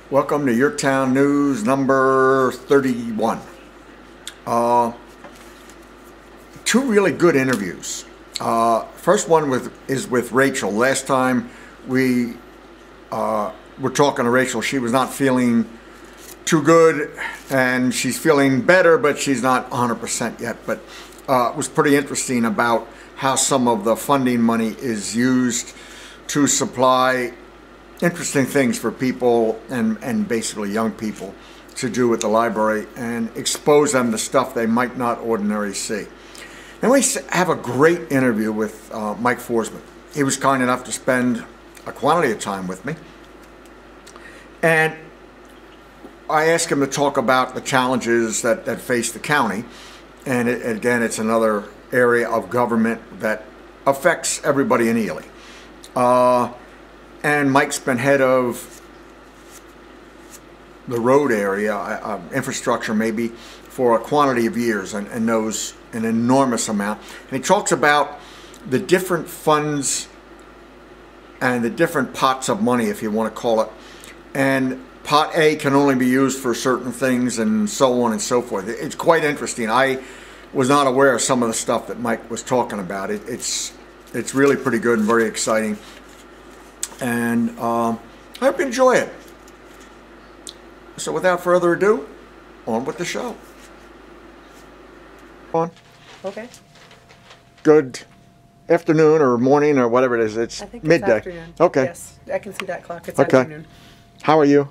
Welcome to Yorktown News number 31. Two really good interviews. First one is with Rachel. Last time we were talking to Rachel, she was not feeling too good, and she's feeling better, but she's not 100% yet. But it was pretty interesting about how some of the funding money is used to supply interesting things for people and basically young people to do at the library and expose them to stuff they might not ordinarily see. And we have a great interview with Mike Forsman. He was kind enough to spend a quantity of time with me. And I asked him to talk about the challenges that face the county. And again, it's another area of government that affects everybody in Ely. And Mike's been head of the road area, infrastructure maybe, for a quantity of years and knows an enormous amount. And he talks about the different funds and the different pots of money, if you want to call it. And pot A can only be used for certain things and so on and so forth. It's quite interesting. I was not aware of some of the stuff that Mike was talking about. It's really pretty good and very exciting. And I hope you enjoy it. So without further ado, on with the show. On. Okay. Good afternoon or morning or whatever it is. It's I think midday. It's afternoon. Okay. Yes, I can see that clock. It's Okay. afternoon. How are you?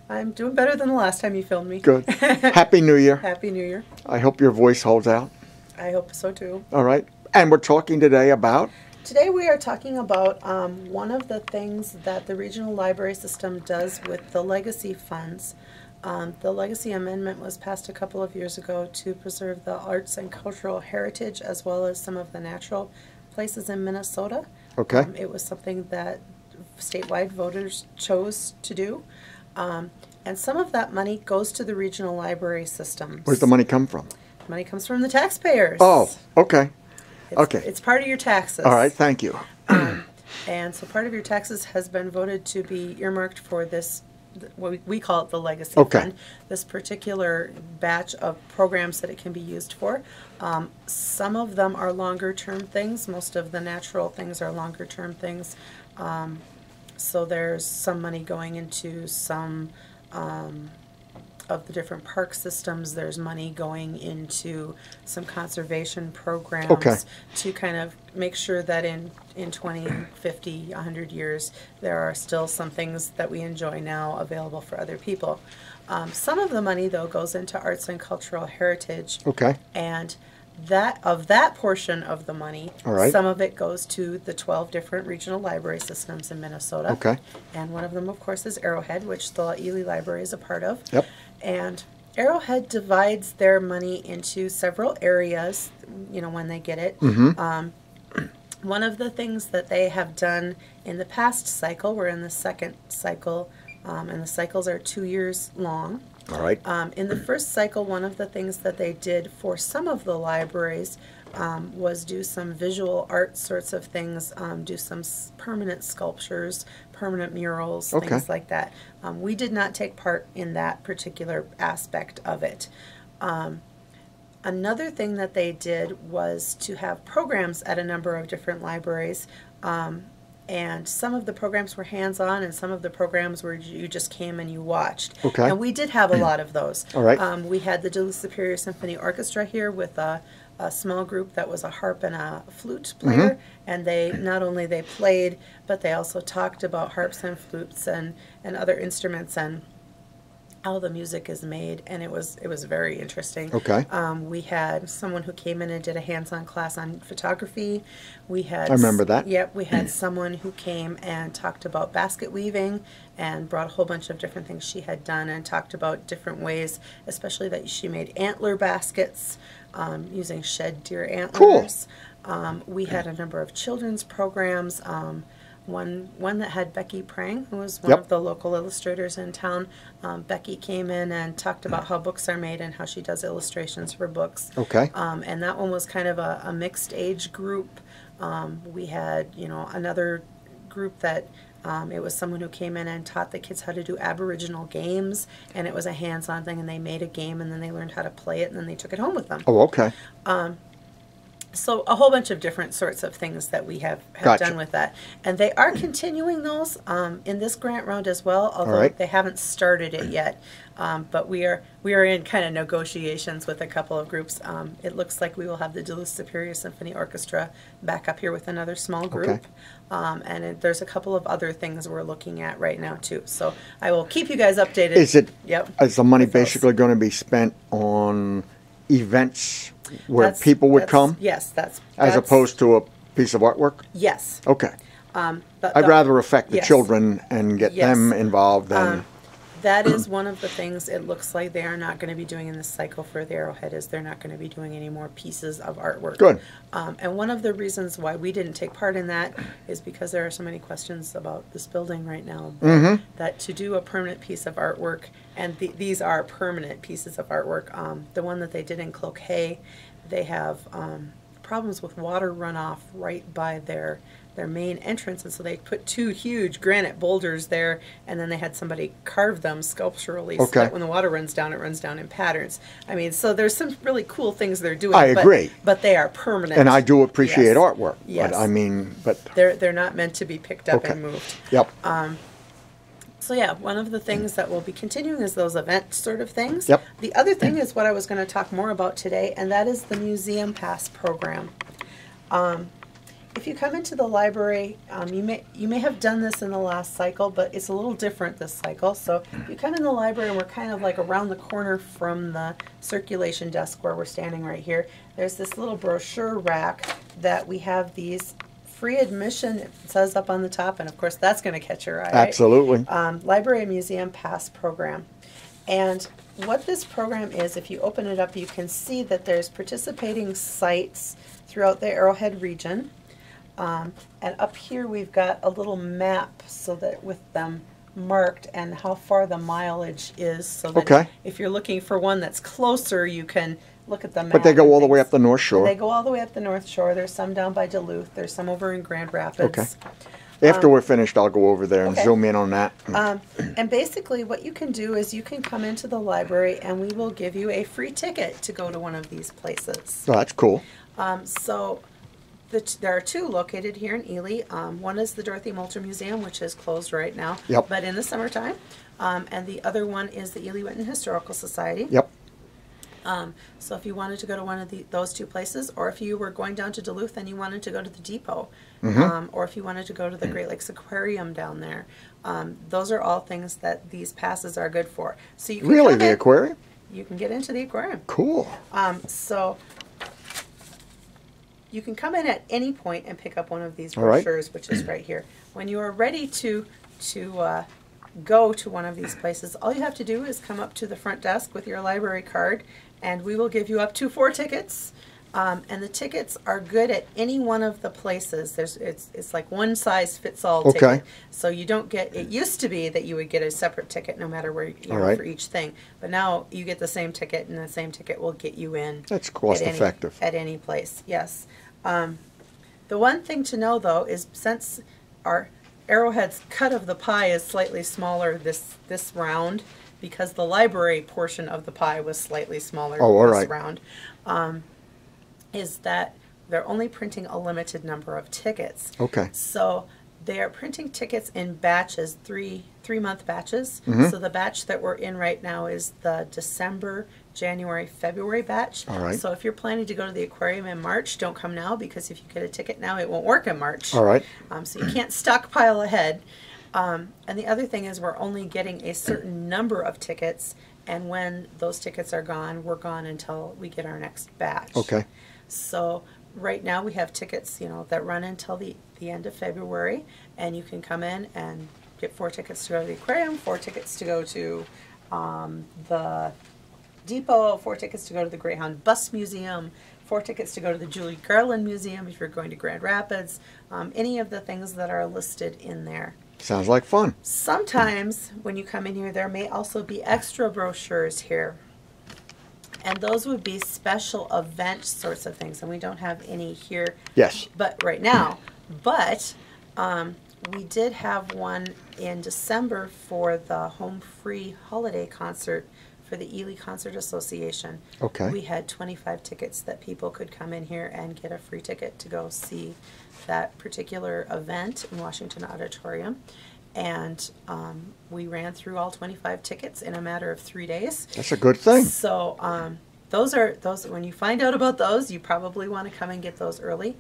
I'm doing better than the last time you filmed me. Good. Happy New Year. Happy New Year. I hope your voice holds out. I hope so too. All right. And we're talking today about? Today we are talking about one of the things that the regional library system does with the legacy funds. The legacy amendment was passed a couple of years ago to preserve the arts and cultural heritage as well as some of the natural places in Minnesota. Okay. It was something that statewide voters chose to do. And some of that money goes to the regional library systems. Where's the money come from? Money comes from the taxpayers. Oh, okay. Okay. It's part of your taxes. All right, thank you. And so part of your taxes has been voted to be earmarked for this, what we call it the legacy fund, this particular batch of programs that it can be used for. Some of them are longer term things. Most of the natural things are longer term things. So there's some money going into some of the different park systems. There's money going into some conservation programs to kind of make sure that in 20, 50, 100 years, there are still some things that we enjoy now available for other people. Some of the money, though, goes into arts and cultural heritage. Okay. And that portion of the money, some of it goes to the 12 different regional library systems in Minnesota. Okay. And one of them, of course, is Arrowhead, which the Ely Library is a part of. Yep. And Arrowhead divides their money into several areas, when they get it. Mm-hmm. One of the things that they have done in the past cycle, we're in the second cycle, and the cycles are 2 years long. All right. In the first cycle, one of the things that they did for some of the libraries was do some visual art sorts of things, do some permanent sculptures, permanent murals, things like that. We did not take part in that particular aspect of it. Another thing that they did was to have programs at a number of different libraries. And some of the programs were hands-on, and some of the programs where you just came and you watched. Okay. And we did have a lot of those. All right. We had the Duluth Superior Symphony Orchestra here with a small group that was a harp and a flute player. And they not only they played, but they also talked about harps and flutes and other instruments and how the music is made, and it was very interesting. Okay. We had someone who came in and did a hands-on class on photography. We had I remember that. Yep, we had someone who came and talked about basket weaving and brought a whole bunch of different things she had done and talked about different ways, especially that she made antler baskets using shed deer antlers. Cool. We had a number of children's programs. One that had Becky Prang, who was one of the local illustrators in town. Becky came in and talked about how books are made and how she does illustrations for books. Okay. And that one was kind of a mixed age group. We had, another group that It was someone who came in and taught the kids how to do Aboriginal games, and it was a hands-on thing, and they made a game, and then they learned how to play it, and then they took it home with them. Oh, okay. So a whole bunch of different sorts of things that we have Gotcha. done with that. And they are continuing those in this grant round as well, although right. they haven't started it yet. But we are in kind of negotiations with a couple of groups. It looks like we will have the Duluth Superior Symphony Orchestra back up here with another small group. Okay. There's a couple of other things we're looking at right now too. So I will keep you guys updated. Is the money with those. basically going to be spent on events where people would come? Yes, that's as opposed to a piece of artwork? Yes. Okay. I'd rather affect the yes. children and get Yes. them involved than... That is one of the things it looks like they are not going to be doing in this cycle for the Arrowhead, is they're not going to be doing any more pieces of artwork. Good. And one of the reasons why we didn't take part in that is because there are so many questions about this building right now that to do a permanent piece of artwork, and these are permanent pieces of artwork, the one that they did in Cloquet, they have problems with water runoff right by their main entrance, and so they put two huge granite boulders there, and then they had somebody carve them sculpturally so that when the water runs down, it runs down in patterns. I mean, so there's some really cool things they're doing. I agree. But they are permanent. And I do appreciate artwork. Yes. But I mean, they're not meant to be picked up and moved. Yep. So yeah, one of the things that will be continuing is those event sort of things. Yep. The other thing is what I was going to talk more about today, and that is the Museum Pass program. If you come into the library, you may have done this in the last cycle, but it's a little different this cycle. So if you come in the library, and we're kind of like around the corner from the circulation desk where we're standing right here, there's this little brochure rack that we have these free admission, it says up on the top, and of course that's going to catch your eye. Absolutely. Right? Library and Museum Pass program. And what this program is, if you open it up, you can see that there's participating sites throughout the Arrowhead region. And up here we've got a little map so that with them marked and how far the mileage is, so that if you're looking for one that's closer, you can look at the map. But they go all the way up the North Shore? They go all the way up the North Shore. There's some down by Duluth. There's some over in Grand Rapids. Okay. After we're finished, I'll go over there and zoom in on that. And basically what you can do is you can come into the library and we will give you a free ticket to go to one of these places. Oh, that's cool. There are two located here in Ely. One is the Dorothy Moulter Museum, which is closed right now, but in the summertime. And the other one is the Ely Winton Historical Society. Yep. So if you wanted to go to one of those two places, or if you were going down to Duluth and you wanted to go to the depot, or if you wanted to go to the Great Lakes Aquarium down there, those are all things that these passes are good for. So you can really, the aquarium? You can get into the aquarium. Cool. So you can come in at any point and pick up one of these brochures, which is right here. When you are ready to go to one of these places, all you have to do is come up to the front desk with your library card, and we will give you up to 4 tickets. And the tickets are good at any one of the places. It's like one size fits all ticket. So you don't get, it used to be that you would get a separate ticket no matter where you are for each thing. But now you get the same ticket, and the same ticket will get you in. That's cost effective. At any place, yes. The one thing to know though is since our Arrowhead's cut of the pie is slightly smaller this round, because the library portion of the pie was slightly smaller this round, is that they're only printing a limited number of tickets. Okay. So they are printing tickets in batches, three-month batches. So the batch that we're in right now is the December, January, February batch. All right. So if you're planning to go to the aquarium in March, don't come now, because if you get a ticket now, it won't work in March. All right. So you can't stockpile ahead. And the other thing is we're only getting a certain number of tickets, and when those tickets are gone, we're gone until we get our next batch. Okay. So right now we have tickets, that run until the end of February, and you can come in and get 4 tickets to go to the aquarium, 4 tickets to go to the depot, 4 tickets to go to the Greyhound Bus Museum, 4 tickets to go to the Julie Garland Museum if you're going to Grand Rapids, any of the things that are listed in there. Sounds like fun. Sometimes when you come in here, there may also be extra brochures here. And those would be special event sorts of things, and we don't have any here. Yes. But right now, but We did have one in December for the Home Free Holiday Concert for the Ely Concert Association. Okay. We had 25 tickets that people could come in here and get a free ticket to go see that particular event in Washington Auditorium. And we ran through all 25 tickets in a matter of 3 days. That's a good thing. So those when you find out about those, you probably want to come and get those early.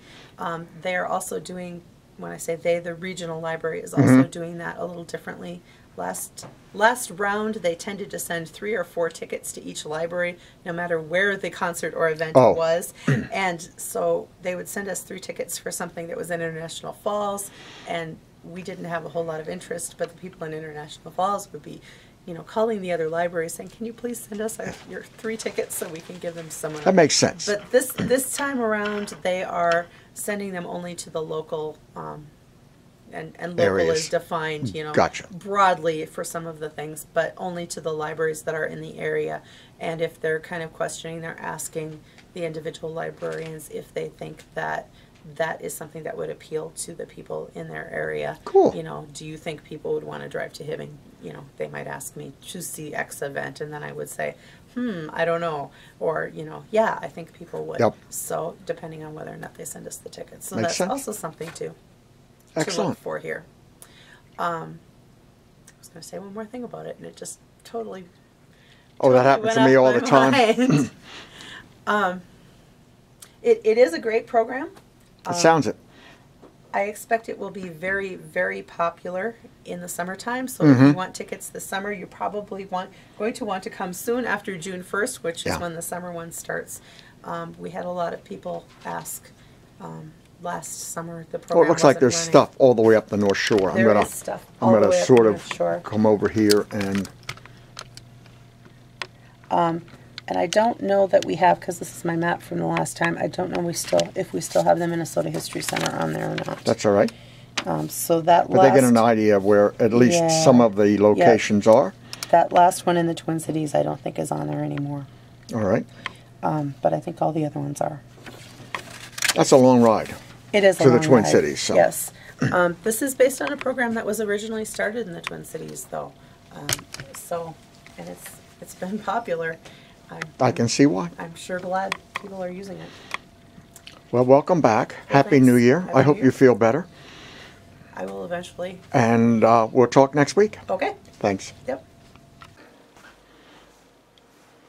They are also doing, when I say they, the regional library is also doing that a little differently. Last round, they tended to send 3 or 4 tickets to each library, no matter where the concert or event was. And so they would send us 3 tickets for something that was in International Falls, and we didn't have a whole lot of interest, but the people in International Falls would be, you know, calling the other libraries saying, "Can you please send us your 3 tickets so we can give them to someone?" That makes sense. But this time around, they are sending them only to the local. And local Areas. is defined, you know, Gotcha. broadly for some of the things, but only to the libraries that are in the area. And if they're kind of questioning, they're asking the individual librarians if they think that that is something that would appeal to the people in their area. Cool. You know, do you think people would want to drive to Hibbing? You know, they might ask me to see X event, and then I would say, I don't know. Or, you know, yeah, I think people would. Yep. So depending on whether or not they send us the tickets. So Makes that's sense. also something to Excellent. look for here. I was going to say one more thing about it, and it just totally. Oh, that happens to me all the time. It is a great program. It sounds it. I expect it will be very, very popular in the summertime. So if you want tickets this summer, you're probably going to want to come soon after June 1st, which is when the summer one starts. We had a lot of people ask last summer. The program Oh, it looks like there's running. stuff all the way up the North Shore. There is stuff all I'm the gonna way up sort the of North Shore. come over here and. And I don't know that we have, because this is my map from the last time, I don't know if we still have the Minnesota History Center on there or not. That's all right. So that But they get an idea of where at least Yeah. some of the locations are. that last one in the Twin Cities I don't think is on there anymore. All right. But I think all the other ones are. That's a long ride. It is a To the long Twin ride, Cities, so. Yes. This is based on a program that was originally started in the Twin Cities, though. And it's been popular. I can see why. I'm sure glad people are using it. Well, welcome back. Happy thanks. New Year. Happy I hope New you Year. feel better. I will eventually. And we'll talk next week. Okay. Thanks. Yep.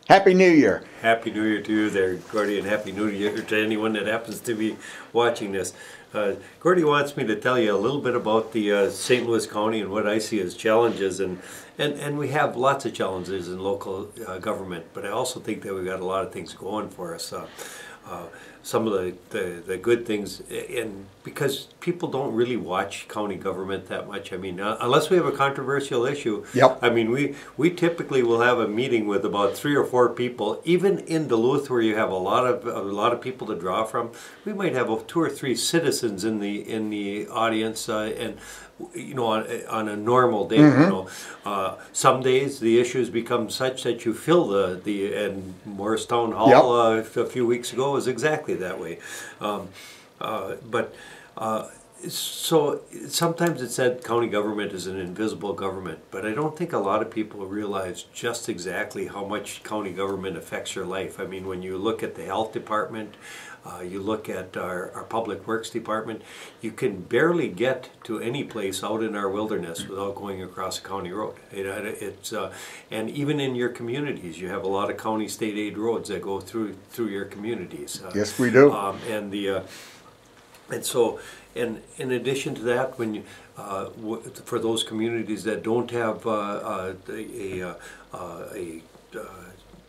Happy New Year. Happy New Year to you there, Gordy, and Happy New Year to anyone that happens to be watching this. Gordy wants me to tell you a little bit about the St. Louis County and what I see as challenges, and we have lots of challenges in local government, but I also think that we've got a lot of things going for us. Some of the good things, and because people don't really watch county government that much. I mean, unless we have a controversial issue. Yep. I mean, we typically will have a meeting with about 3 or 4 people. Even in Duluth, where you have a lot of people to draw from, we might have 2 or 3 citizens in the audience, and you know, on a normal day. You know, some days the issues become such that you fill the and Morristown Hall a few weeks ago was exactly that way. So sometimes it's said county government is an invisible government, but I don't think a lot of people realize just exactly how much county government affects your life. I mean, when you look at the health department, you look at our public works department, you can barely get to any place out in our wilderness without going across a county road. And even in your communities, you have a lot of county state aid roads that go through your communities. Yes, we do. And so, in addition to that, when you, for those communities that don't have a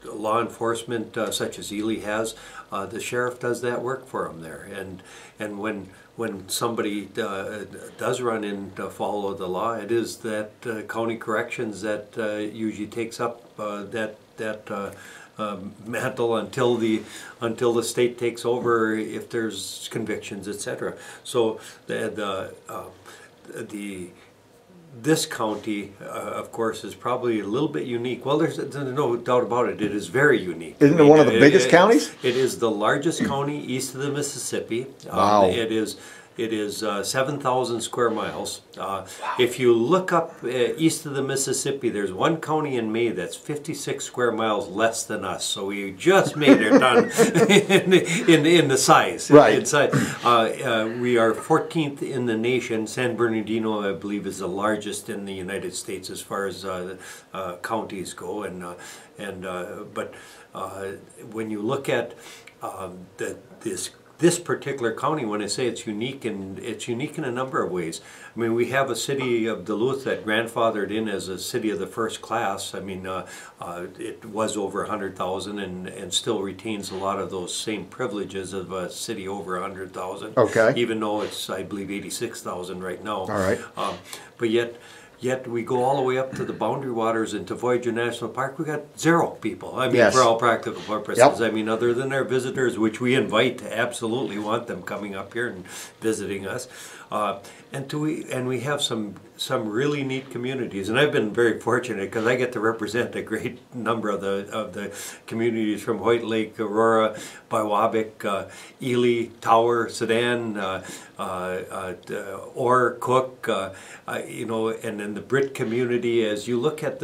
law enforcement such as Ely has, the sheriff does that work for them there. And when somebody does run in to follow the law, it is that county corrections that usually takes up that mantle until the state takes over if there's convictions, etc. So this county, of course, is probably a little bit unique. Well, there's no doubt about it. It is very unique. Isn't it one of the biggest counties? It is the largest county east of the Mississippi. Wow. It is It is 7,000 square miles. If you look up east of the Mississippi, there's one county in May that's 56 square miles less than us. So we just made it on in the size. Right. In size. We are 14th in the nation. San Bernardino, I believe, is the largest in the United States as far as counties go. But when you look at this particular county, when I say it's unique, and it's unique in a number of ways. I mean, we have a city of Duluth that grandfathered in as a city of the first class. I mean, it was over 100,000 and still retains a lot of those same privileges of a city over 100,000. Okay. Even though it's, I believe, 86,000 right now. All right. But yet we go all the way up to the Boundary Waters and to Voyager National Park. We got 0 people. I mean, Yes. for all practical purposes. Yep. I mean, other than our visitors, which we invite, absolutely want them coming up here and visiting us. And we have some really neat communities, and I've been very fortunate because I get to represent a great number of the communities from Hoyt Lake, Aurora, Biwabik, Ely, Tower, Sedan, Orr, Cook, you know, and then the Brit community. As you look at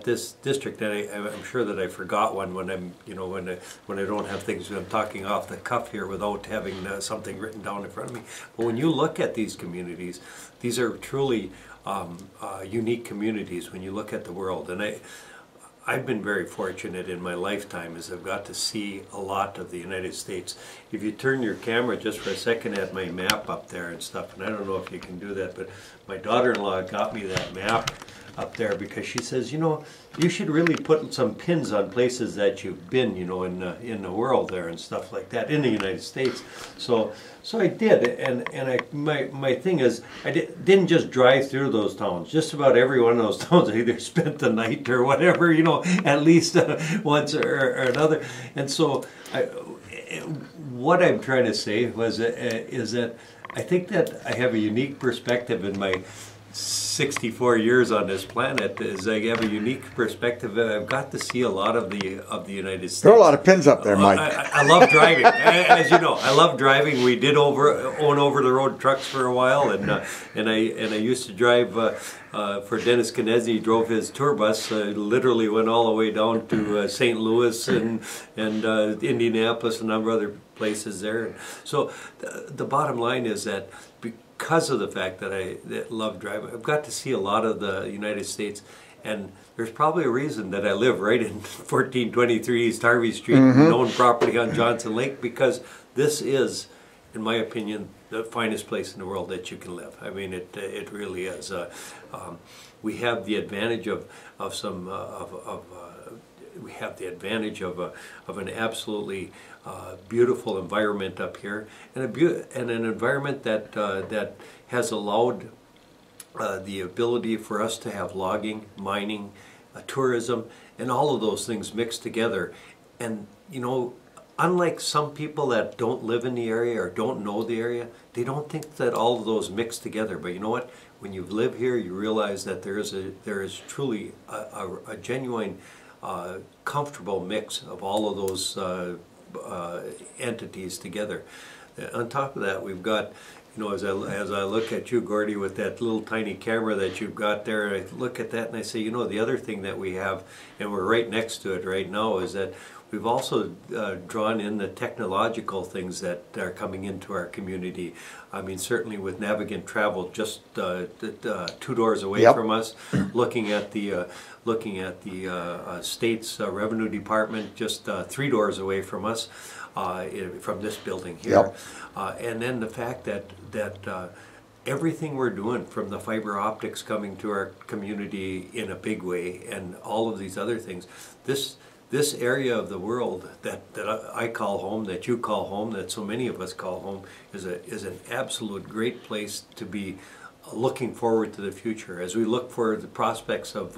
this district, and I'm sure that I forgot one when I'm, you know, when I don't have things, I'm talking off the cuff here without having something written down in front of me. But when you look at these communities, these are truly unique communities when you look at the world. And I've been very fortunate in my lifetime as I've got to see a lot of the United States. If you turn your camera just for a second at my map up there and stuff, and I don't know if you can do that, but my daughter-in-law got me that map up there because she says, you know, you should really put some pins on places that you've been, you know, in the world there and stuff like that, in the United States. So I did, and my thing is, I didn't just drive through those towns. Just about every one of those towns, I either spent the night or whatever, you know, at least once or another. And so what I'm trying to say is that I think that I have a unique perspective in my 64 years on this planet. Is I have a unique perspective. I've got to see a lot of the United States. There are a lot of pins up there, Mike. I love driving. As you know, I love driving. We did own over the road trucks for a while, and I used to drive for Dennis Knezny. He drove his tour bus. Literally went all the way down to St. Louis and Indianapolis, a number of other places there. So the bottom line is that because of the fact that I love driving, I've got to see a lot of the United States, and there's probably a reason that I live right in 1423 East Harvey Street, known property on Johnson Lake, because this is, in my opinion, the finest place in the world that you can live. I mean, it really is. We have the advantage of an absolutely beautiful environment up here, and an environment that has allowed the ability for us to have logging, mining, tourism, and all of those things mixed together. And you know, unlike some people that don't live in the area or don't know the area, they don't think that all of those mix together. But you know what? When you live here, you realize that there is truly a genuine, comfortable mix of all of those entities together. On top of that, we've got, you know, as I look at you, Gordy, with that little tiny camera that you've got there, I look at that and I say, you know, the other thing that we have, and we're right next to it right now, is that we've also drawn in the technological things that are coming into our community. I mean, certainly with Navigant Travel just 2 doors away from us, looking at the state's revenue department just 3 doors away from us, from this building here. And then the fact that everything we're doing, from the fiber optics coming to our community in a big way, and all of these other things, this area of the world that I call home, that you call home, that so many of us call home, is an absolute great place to be looking forward to the future. As we look for the prospects of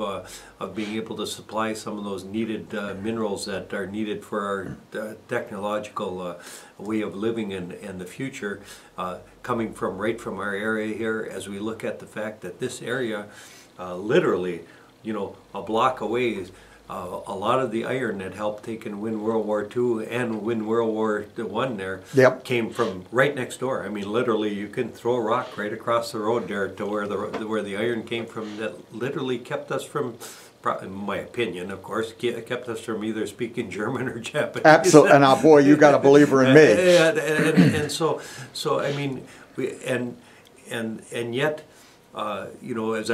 being able to supply some of those needed minerals that are needed for our technological way of living in the future, coming right from our area here, as we look at the fact that this area, literally, you know, a block away, a lot of the iron that helped take and win World War II and win World War I there came from right next door. I mean, literally, you can throw a rock right across the road there to where the iron came from. That literally kept us from, in my opinion, of course, kept us from either speaking German or Japanese. Absolutely, and boy, you got a believer in me. And so I mean, and yet. You know, as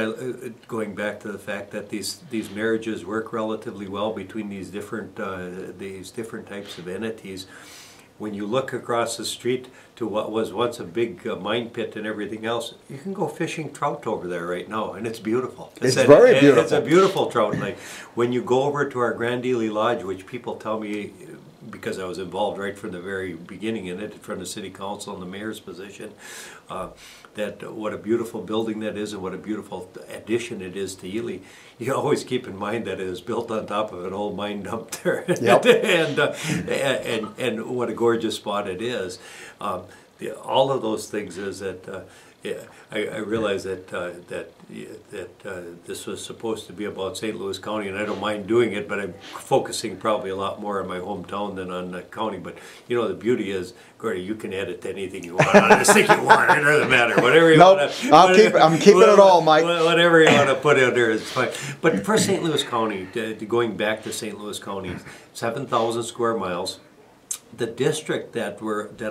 going back to the fact that these marriages work relatively well between these different types of entities, when you look across the street to what was once a big mine pit and everything else, you can go fishing trout over there right now, and it's beautiful. It's very beautiful. It's a beautiful trout night. When you go over to our Grand Ely Lodge, which people tell me, because I was involved right from the very beginning in it, from the city council and the mayor's position, that what a beautiful building that is and what a beautiful addition it is to Ely. You always keep in mind that it is built on top of an old mine dump there. Yep. and what a gorgeous spot it is. All of those things is that I realize that this was supposed to be about St. Louis County, and I don't mind doing it, but I'm focusing probably a lot more on my hometown than on the county. But you know, the beauty is, Gordy, you can edit anything you want on this thing you want. It doesn't matter. Whatever you want to. I'm keeping it all, Mike. Whatever you want to put in there is fine. But for St. Louis County, going back to St. Louis County, 7,000 square miles. The district that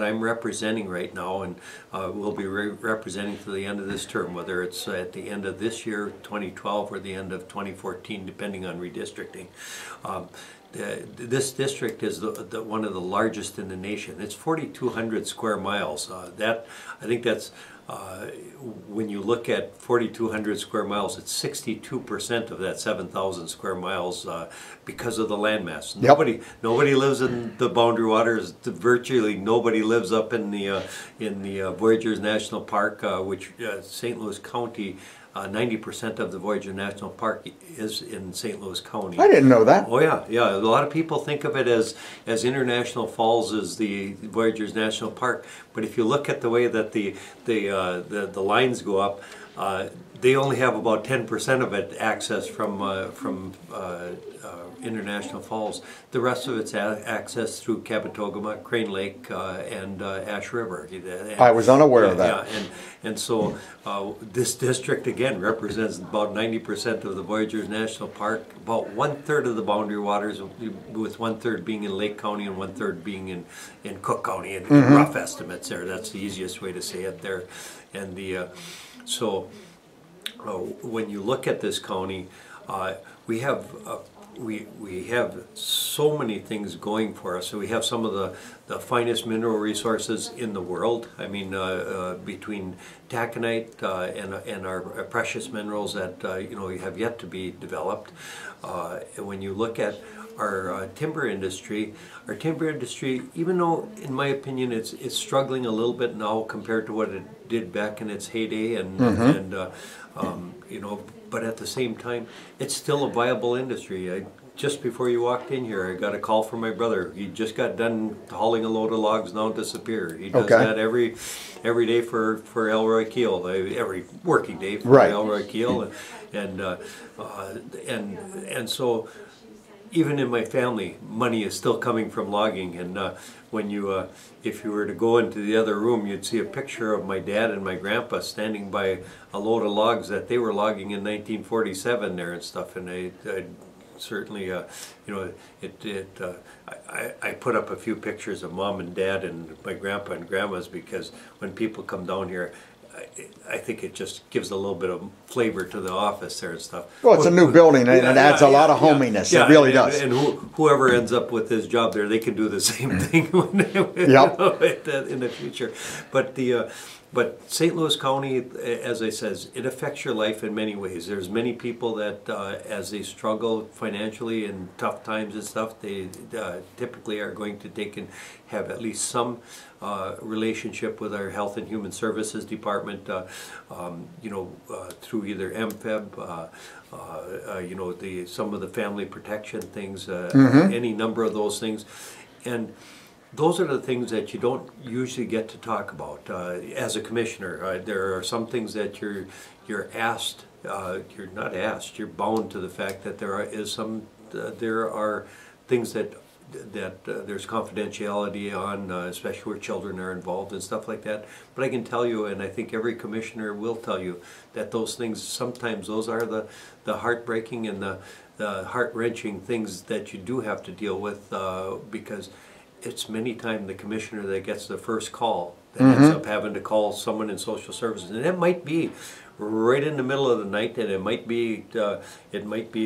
I'm representing right now, and will be representing to the end of this term, whether it's at the end of this year, 2012, or the end of 2014, depending on redistricting. This district is one of the largest in the nation. It's 4,200 square miles. I think that's. When you look at 4,200 square miles, it's 62% of that 7,000 square miles because of the landmass. Yep. Nobody lives in the Boundary Waters. Virtually nobody lives up in the Voyageurs National Park, which St. Louis County. 90% of the Voyageurs National Park is in St. Louis County. I didn't know that. Oh yeah. A lot of people think of it as International Falls as the Voyageurs National Park, but if you look at the way that the lines go up, they only have about 10% of it access from International Falls. The rest of it's access through Cabotogama, Crane Lake, and Ash River. I was unaware of that. Yeah, and so this district again represents about 90% of the Voyageurs National Park, about 1/3 of the Boundary Waters, with 1/3 being in Lake County and 1/3 being in Cook County. In rough estimates, there. That's the easiest way to say it there. And when you look at this county, we have so many things going for us. So we have some of the finest mineral resources in the world. I mean, between taconite and our precious minerals that have yet to be developed. And when you look at our timber industry, even though in my opinion it's struggling a little bit now compared to what it did back in its heyday, but at the same time, it's still a viable industry. Just before you walked in here, I got a call from my brother. He just got done hauling a load of logs down to Superior. He does that every day for Elroy Keel, every working day for Elroy Keel, and so. Even in my family, money is still coming from logging, and when if you were to go into the other room, you'd see a picture of my dad and my grandpa standing by a load of logs that they were logging in 1947 there and stuff, and I certainly, I put up a few pictures of mom and dad and my grandpa and grandmas, because when people come down here, I think it just gives a little bit of flavor to the office there and stuff. Well, it's a new building, and it adds a lot of hominess. It really does. And whoever ends up with this job there, they can do the same thing in the future. But St. Louis County, as I says, it affects your life in many ways. There's many people that, as they struggle financially in tough times and stuff, they typically are going to take and have at least some relationship with our Health and Human Services Department, through either MFEB, some of the family protection things, any number of those things, and those are the things that you don't usually get to talk about as a commissioner. There are some things that you're asked you're not asked, you're bound to the fact that there are things that there's confidentiality on, especially where children are involved and stuff like that. But I can tell you, and I think every commissioner will tell you, that those things, sometimes those are the heartbreaking and the heart-wrenching things that you do have to deal with, because it's many times the commissioner that gets the first call that ends up having to call someone in social services. And it might be right in the middle of the night, and it might be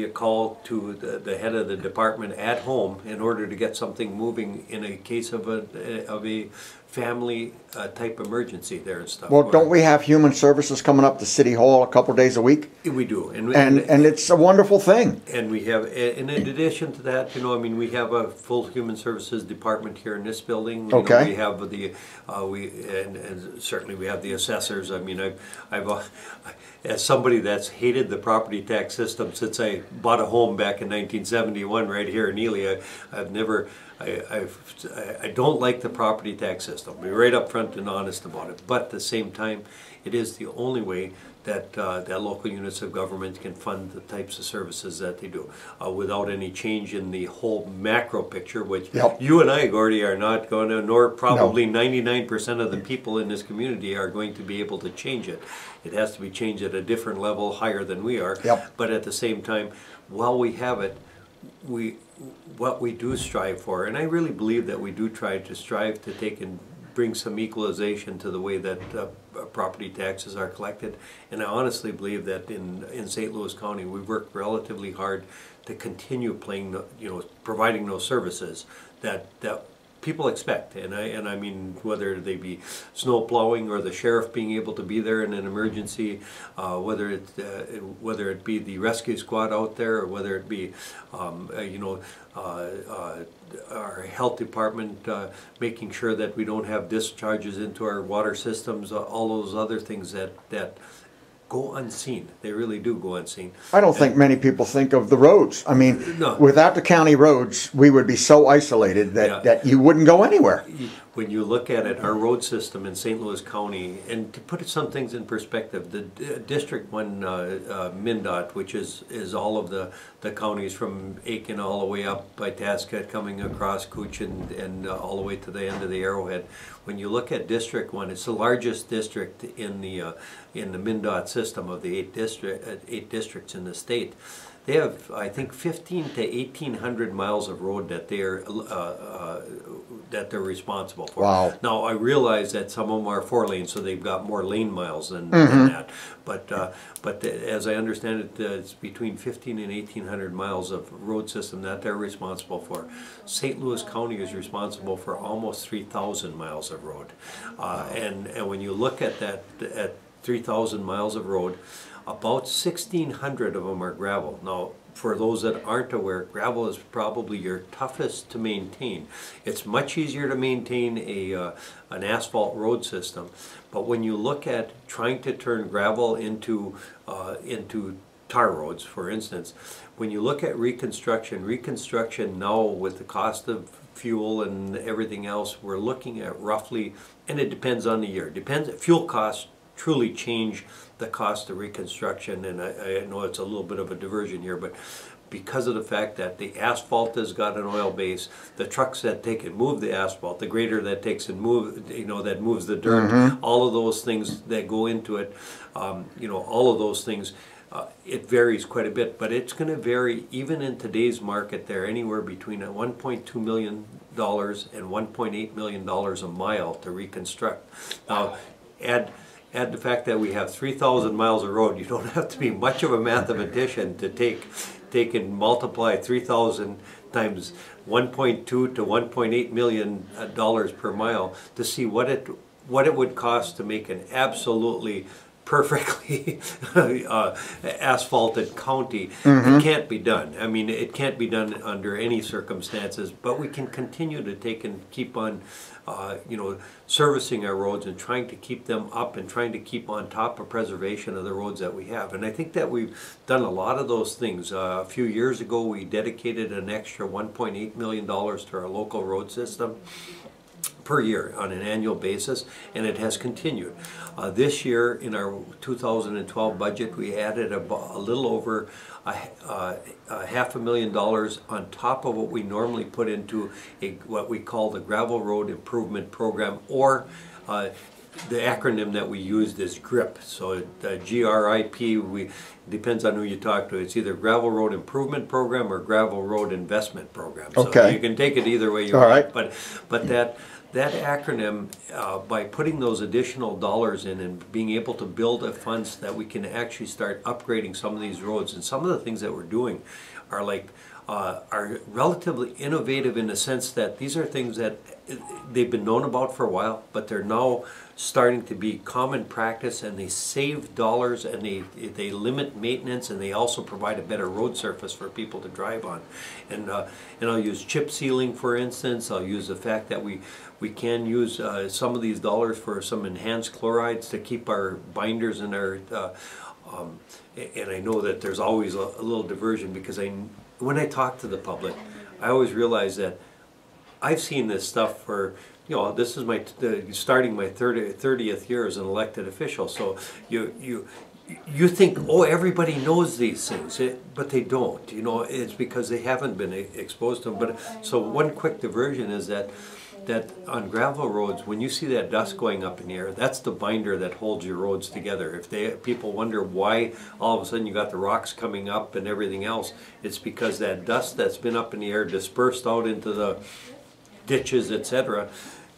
a call to the head of the department at home in order to get something moving in a case of a family type emergency there and stuff. Well, don't we have human services coming up to City Hall a couple days a week? We do, and it's a wonderful thing. And we have, and in addition to that, I mean, we have a full human services department here in this building. Okay. We have and certainly we have the assessors. I mean, I've as somebody that's hated the property tax system since I bought a home back in 1971 right here in Ely, I don't like the property tax system. Be right up front and honest about it. But at the same time, it is the only way that local units of government can fund the types of services that they do without any change in the whole macro picture, which you and I, Gordy, are not going to, nor probably 99% of the people in this community are going to be able to change it. It has to be changed at a different level, higher than we are. But at the same time, while we have it, what we do strive for, and I really believe that we do strive to take and bring some equalization to the way that property taxes are collected. And I honestly believe that in St. Louis County, we've worked relatively hard to continue providing those services that people expect. And I mean, whether they be snow plowing or the sheriff being able to be there in an emergency, whether it be the rescue squad out there, or whether it be our health department making sure that we don't have discharges into our water systems, all those other things that go unseen. They really do go unseen. I don't think many people think of the roads. I mean, without the county roads, we would be so isolated that you wouldn't go anywhere. When you look at it, our road system in St. Louis County, and to put some things in perspective, the District 1 MnDOT, which is all of the counties from Aiken all the way up by Tasket, coming across Cooch and all the way to the end of the Arrowhead. When you look at District 1, it's the largest district in the MnDOT system of the eight districts in the state. They have, I think, 1,500 to 1,800 miles of road that they're responsible for. Wow. Now I realize that some of them are 4 lanes, so they've got more lane miles than that. But as I understand it, it's between 1,500 and 1,800 miles of road system that they're responsible for. St. Louis County is responsible for almost 3,000 miles of road, and when you look at that, at 3,000 miles of road, about 1,600 of them are gravel. Now, for those that aren't aware, gravel is probably your toughest to maintain. It's much easier to maintain an asphalt road system, but when you look at trying to turn gravel into tar roads, for instance, when you look at reconstruction now with the cost of fuel and everything else, we're looking at roughly, and it depends on the year. Fuel costs truly change the cost of reconstruction, and I know it's a little bit of a diversion here, but because of the fact that the asphalt has got an oil base, the trucks that take and move the asphalt, the grader that takes and that moves the dirt, all of those things that go into it, all of those things, it varies quite a bit, but it's going to vary even in today's market. There anywhere between $1.2 million and $1.8 million a mile to reconstruct. Now, add the fact that we have 3,000 miles of road. You don't have to be much of a mathematician to take and multiply 3,000 times 1.2 to 1.8 million dollars per mile to see what it would cost to make an absolutely perfectly asphalted county. It can't be done. I mean, it can't be done under any circumstances, but we can continue to take and keep on servicing our roads and trying to keep them up and trying to keep on top of preservation of the roads that we have. And I think that we've done a lot of those things. A few years ago, we dedicated an extra $1.8 million to our local road system. per year on an annual basis, and it has continued. This year, in our 2012 budget, we added a little over $500,000 on top of what we normally put into what we call the Gravel Road Improvement Program, or the acronym that we used is GRIP. So GRIP, depends on who you talk to. It's either Gravel Road Improvement Program or Gravel Road Investment Program. So okay. you can take it either way you All want. right. But that acronym, by putting those additional dollars in and being able to build a fund so that we can actually start upgrading some of these roads, and some of the things that we're doing are like are relatively innovative in the sense that these are things that they've been known about for a while, but they're now starting to be common practice, and they save dollars, and they limit maintenance, and they also provide a better road surface for people to drive on. And I'll use chip sealing, for instance. I'll use the fact that we can use some of these dollars for some enhanced chlorides to keep our binders and our and I know that there's always a little diversion, because when I talk to the public, I always realize that I've seen this stuff for, you know, this is starting my 30th year as an elected official. So you think, oh, everybody knows these things, but they don't. You know, it's because they haven't been exposed to them. But so one quick diversion is that on gravel roads, when you see that dust going up in the air, that's the binder that holds your roads together. If people wonder why all of a sudden you got the rocks coming up and everything else, it's because that dust that's been up in the air dispersed out into the ditches, etc.,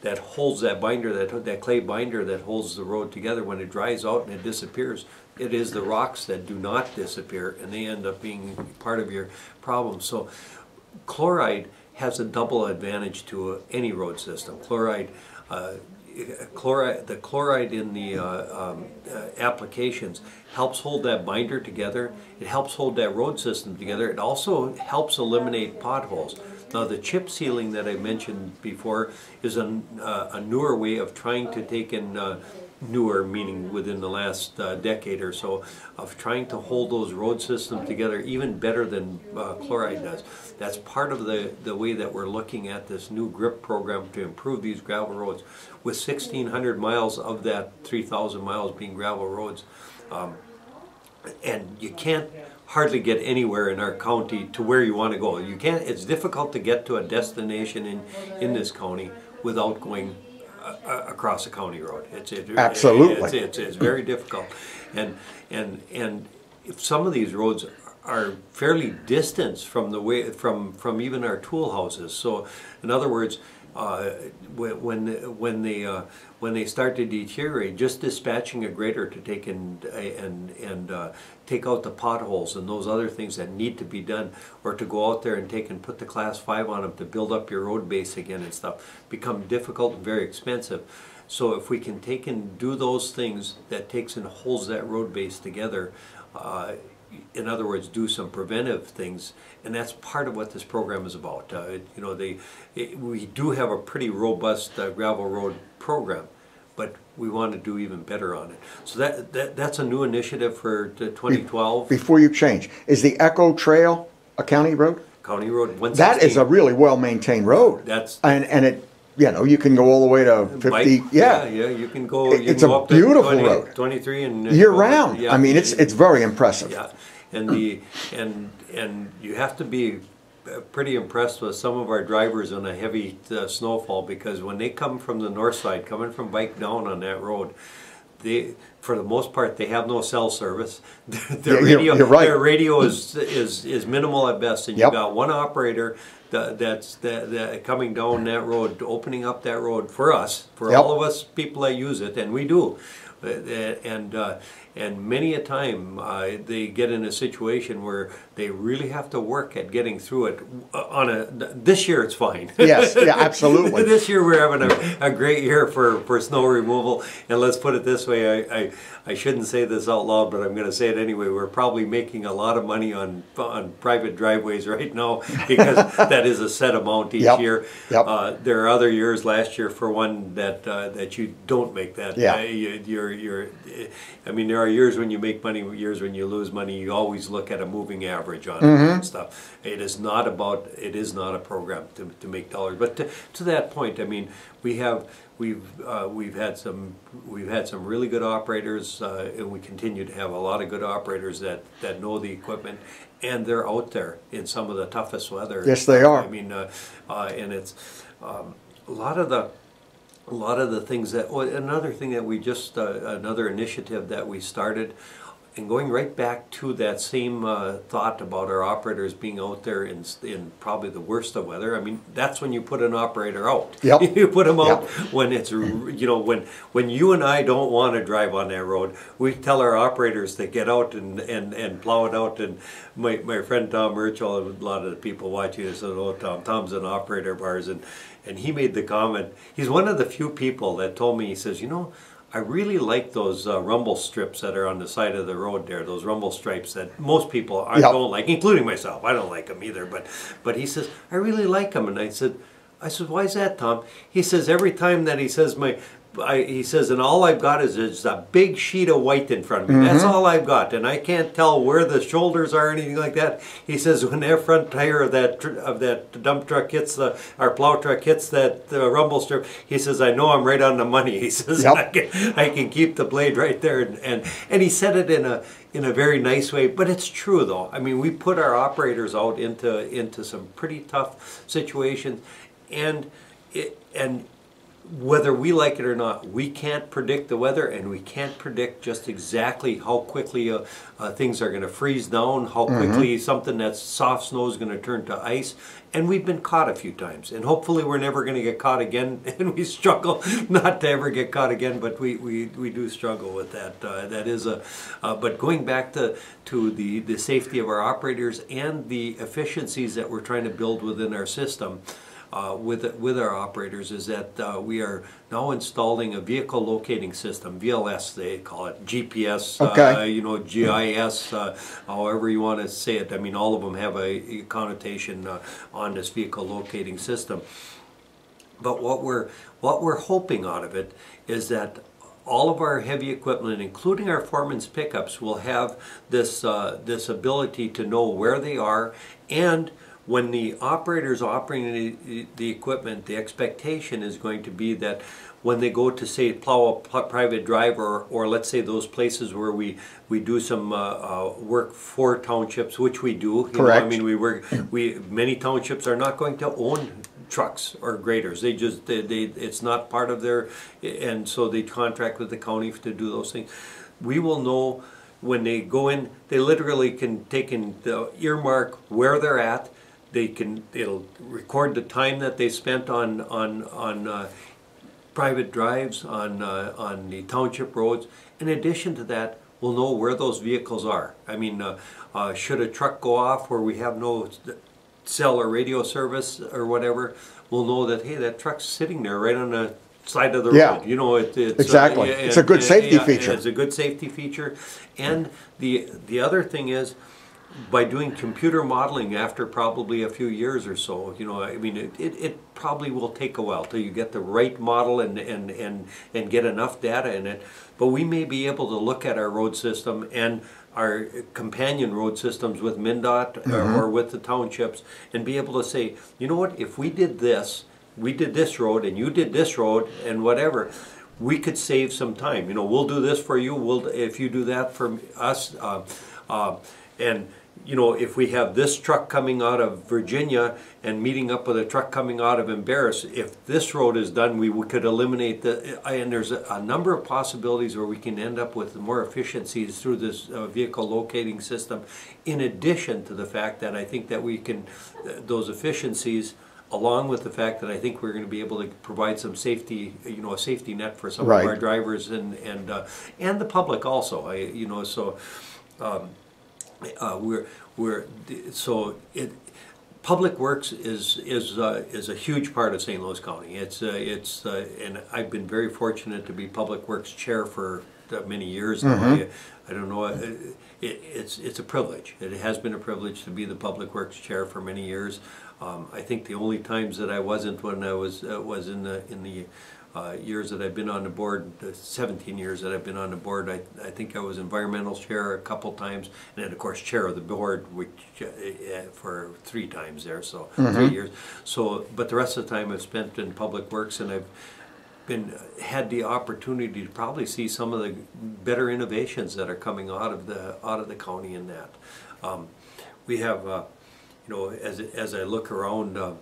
that holds that binder, that clay binder that holds the road together. When it dries out and it disappears, it is the rocks that do not disappear, and they end up being part of your problem. So chloride has a double advantage to any road system. The chloride in the applications helps hold that binder together. It helps hold that road system together. It also helps eliminate potholes. Now, the chip sealing that I mentioned before is a newer way of trying to take in, newer meaning within the last decade or so, of trying to hold those road systems together even better than chloride does. That's part of the way that we're looking at this new GRIP program to improve these gravel roads, with 1,600 miles of that 3,000 miles being gravel roads. And you can't hardly get anywhere in our county to where you want to go. You can't. It's difficult to get to a destination in this county without going across a county road. Absolutely. It's very difficult, and if some of these roads are fairly distant from the way from even our tool houses. So, in other words, when they start to deteriorate, just dispatching a grader to take and take out the potholes and those other things that need to be done, or to go out there and take and put the Class 5 on them to build up your road base again and stuff, become difficult and very expensive. So if we can take and do those things that takes and holds that road base together, in other words, do some preventive things, and that's part of what this program is about. You know, we do have a pretty robust gravel road program, but we want to do even better on it. So that's a new initiative for 2012. Before you change, is the Echo Trail a county road? County Road 116. That is a really well-maintained road. And it, you know, you can go all the way to 50. Bike, yeah, you can go. It's a beautiful road. 23 and year round. Yeah, I mean, it's very impressive. Yeah, and you have to be pretty impressed with some of our drivers on a heavy snowfall, because when they come from the north side, coming from Bike down on that road, for the most part, they have no cell service. Their radio is minimal at best, and you've got one operator that's coming down that road, opening up that road for us, for all of us people that use it, and we do. And many a time they get in a situation where they really have to work at getting through it. This year it's fine. Yes, yeah, absolutely. This year we're having a great year for snow removal. And let's put it this way, I shouldn't say this out loud, but I'm going to say it anyway. We're probably making a lot of money on private driveways right now, because that is a set amount each year. There are other years, last year for one, that you don't make that. Yeah. I mean, there are years when you make money, years when you lose money. You always look at a moving average on it and stuff. It is not a program to make dollars. But to that point, I mean, we've had some really good operators, and we continue to have a lot of good operators that know the equipment, and they're out there in some of the toughest weather. Yes, they are. I mean, and it's a lot of the things that. Well, another thing that we just another initiative that we started. And going right back to that same thought about our operators being out there in probably the worst of weather. I mean, that's when you put an operator out. Yep. You put them out Yep. when it's, you know, when you and I don't want to drive on that road. We tell our operators to get out and plow it out. And my friend Tom Urchel, a lot of the people watching this said, "Oh, Tom's an operator of ours," and he made the comment. He's one of the few people that told me, he says, "You know, I really like those rumble strips that are on the side of the road there, those rumble stripes that most people don't like, including myself. I don't like them either, but he says, I really like them." And I said, why is that, Tom? He says, every time that he says, he says, and all I've got is a big sheet of white in front of me. That's all I've got, and I can't tell where the shoulders are or anything like that. He says, when that front tire of that dump truck hits our plow truck hits that rumble strip, he says, I know I'm right on the money. He says, yep. I can keep the blade right there, and he said it in a very nice way, but it's true though. I mean, we put our operators out into some pretty tough situations, and whether we like it or not, we can't predict the weather, and we can't predict just exactly how quickly things are going to freeze down, how quickly something that's soft snow is going to turn to ice. And we've been caught a few times, and hopefully we're never going to get caught again. And we struggle not to ever get caught again, but we do struggle with that. That is but going back to the safety of our operators and the efficiencies that we're trying to build within our system. With our operators is that we are now installing a vehicle locating system, VLS they call it, GPS, okay. You know, GIS, however you want to say it. I mean, all of them have a connotation on this vehicle locating system. But what we're hoping out of it is that all of our heavy equipment, including our foreman's pickups, will have this ability to know where they are. And when the operator is operating the equipment, the expectation is going to be that when they go to, say, plow a private drive, or let's say those places where we do some work for townships, which we do. Correct. You know, many townships are not going to own trucks or graders. They it's not part of their, and so they contract with the county to do those things. We will know when they go in. They literally can take in the earmark where they're at. It'll record the time that they spent on private drives, on the township roads. In addition to that, we'll know where those vehicles are. I mean, should a truck go off where we have no cell or radio service or whatever, we'll know that, hey, that truck's sitting there right on the side of the road. You know, it's exactly. It's a good safety feature. It's a good safety feature. And the other thing is, by doing computer modeling after probably a few years or so, you know, I mean, it probably will take a while till you get the right model and get enough data in it. But we may be able to look at our road system and our companion road systems with MnDOT or with the townships and be able to say, you know what, if we did this road and you did this road and whatever, we could save some time. You know, we'll do this for you. If you do that for us, and you know, if we have this truck coming out of Virginia and meeting up with a truck coming out of Embarrass, if this road is done, we could eliminate and there's a number of possibilities where we can end up with more efficiencies through this vehicle locating system, in addition to the fact that I think that we can, those efficiencies, along with the fact that I think we're going to be able to provide some safety, you know, a safety net for some of our drivers and the public also. Public Works is a huge part of St. Louis County. And I've been very fortunate to be Public Works chair for many years now. I don't know. It's a privilege. It has been a privilege to be the Public Works chair for many years. I think the only times that I wasn't when I was in the years that I've been on the board, the 17 years that I've been on the board, I think I was environmental chair a couple times, and then of course chair of the board, which for 3 times there, so 3 years. So, but the rest of the time I've spent in public works, and I've had the opportunity to probably see some of the better innovations that are coming out of the county in that. We have, you know, as I look around.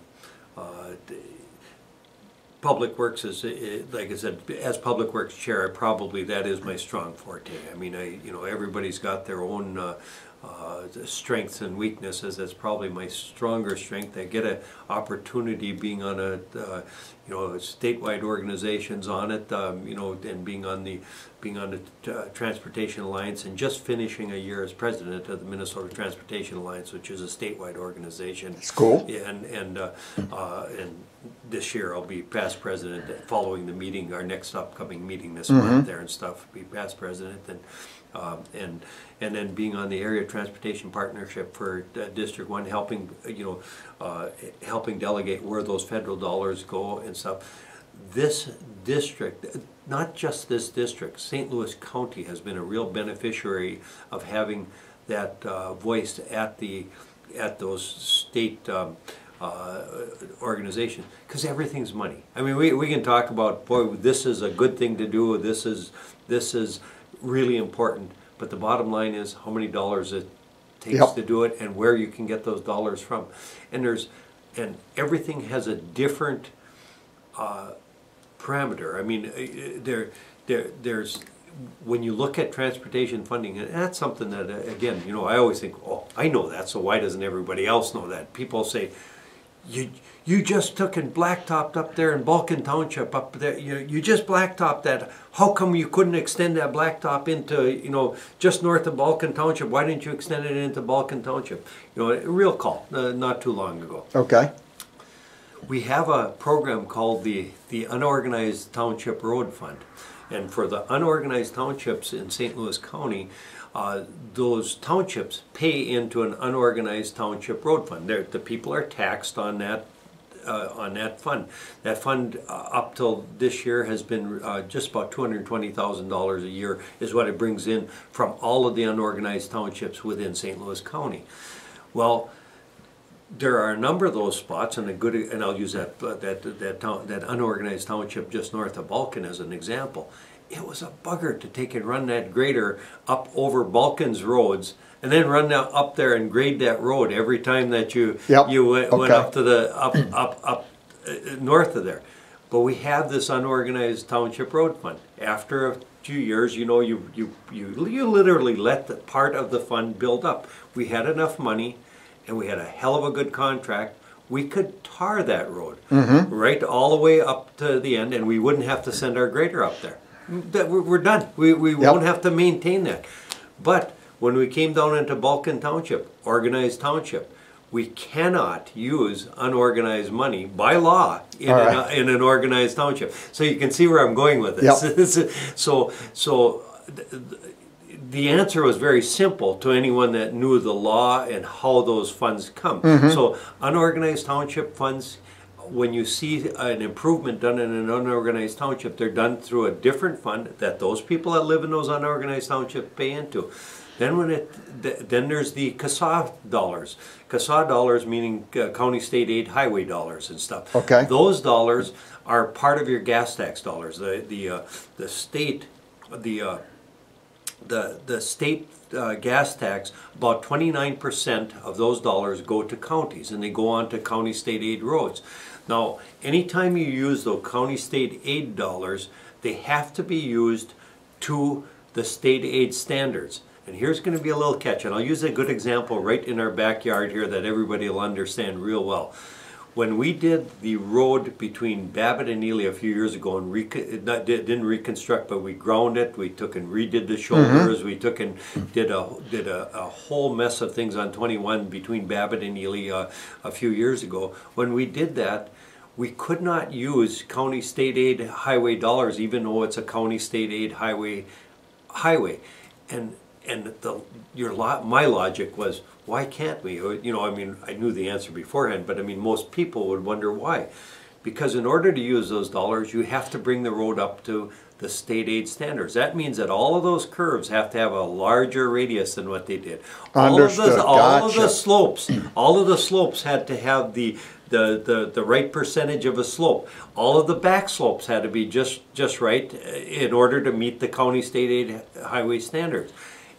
Public Works is, like I said, as Public Works Chair, probably that is my strong forte. I mean, you know, everybody's got their own strengths and weaknesses. That's probably my stronger strength. I get an opportunity being on a, you know, statewide organizations on it, you know, and being on the Transportation Alliance, and just finishing a year as president of the Minnesota Transportation Alliance, which is a statewide organization. It's cool. Yeah, and this year I'll be past president following the meeting, our next upcoming meeting this month there and stuff. Be past president, and then being on the area transportation partnership for District 1, helping, you know, helping delegate where those federal dollars go and stuff. This district, not just this district, St. Louis County has been a real beneficiary of having that voiced at those state organizations, because everything's money. I mean, we can talk about, boy, this is a good thing to do, this is really important, but the bottom line is how many dollars it takes to do it, and where you can get those dollars from. And everything has a different parameter. I mean, there's when you look at transportation funding, and that's something that, again, you know, I always think, oh, I know that, so why doesn't everybody else know that? People say, you just took and blacktopped up there in Balkan Township up there. You just blacktopped that. How come you couldn't extend that blacktop into, you know, just north of Balkan Township? Why didn't you extend it into Balkan Township? You know, a real call, not too long ago. Okay. We have a program called the Unorganized Township Road Fund. And for the unorganized townships in St. Louis County, those townships pay into an unorganized township road fund. The people are taxed on that fund. That fund up till this year has been just about $220,000 a year is what it brings in from all of the unorganized townships within St. Louis County. Well, there are a number of those spots, and I'll use that unorganized township just north of Balkan as an example. It was a bugger to take and run that grader up over Balkan's roads, and then run up there and grade that road every time that you went up to the up north of there. But we have this unorganized township road fund. After a few years, you know, you literally let the part of the fund build up. We had enough money, and we had a hell of a good contract. We could tar that road right all the way up to the end, and we wouldn't have to send our grader up there. We're done. We won't have to maintain that. But when we came down into Balkan Township, organized township, we cannot use unorganized money by law in an organized township. So you can see where I'm going with this. Yep. So the answer was very simple to anyone that knew the law and how those funds come. So unorganized township funds, when you see an improvement done in an unorganized township, they're done through a different fund that those people that live in those unorganized townships pay into. Then then there's the CSAH dollars. CSAH dollars meaning county state aid highway dollars and stuff. Okay. Those dollars are part of your gas tax dollars. The state gas tax, about 29% of those dollars go to counties, and they go on to county state aid roads. Now, anytime you use those county state aid dollars, they have to be used to the state aid standards. And here's going to be a little catch, and I'll use a good example right in our backyard here that everybody will understand real well. When we did the road between Babbitt and Ely a few years ago, and didn't reconstruct, but we ground it, we took and redid the shoulders, we took and did a whole mess of things on 21 between Babbitt and Ely a few years ago. When we did that, we could not use county state aid highway dollars, even though it's a county state aid highway. And my logic was, why can't we? You know, I mean, I knew the answer beforehand, but I mean, most people would wonder why. because in order to use those dollars, you have to bring the road up to the state aid standards. That means that all of those curves have to have a larger radius than what they did. Understood. All of the slopes had to have the right percentage of a slope. All of the back slopes had to be just right in order to meet the county state aid highway standards.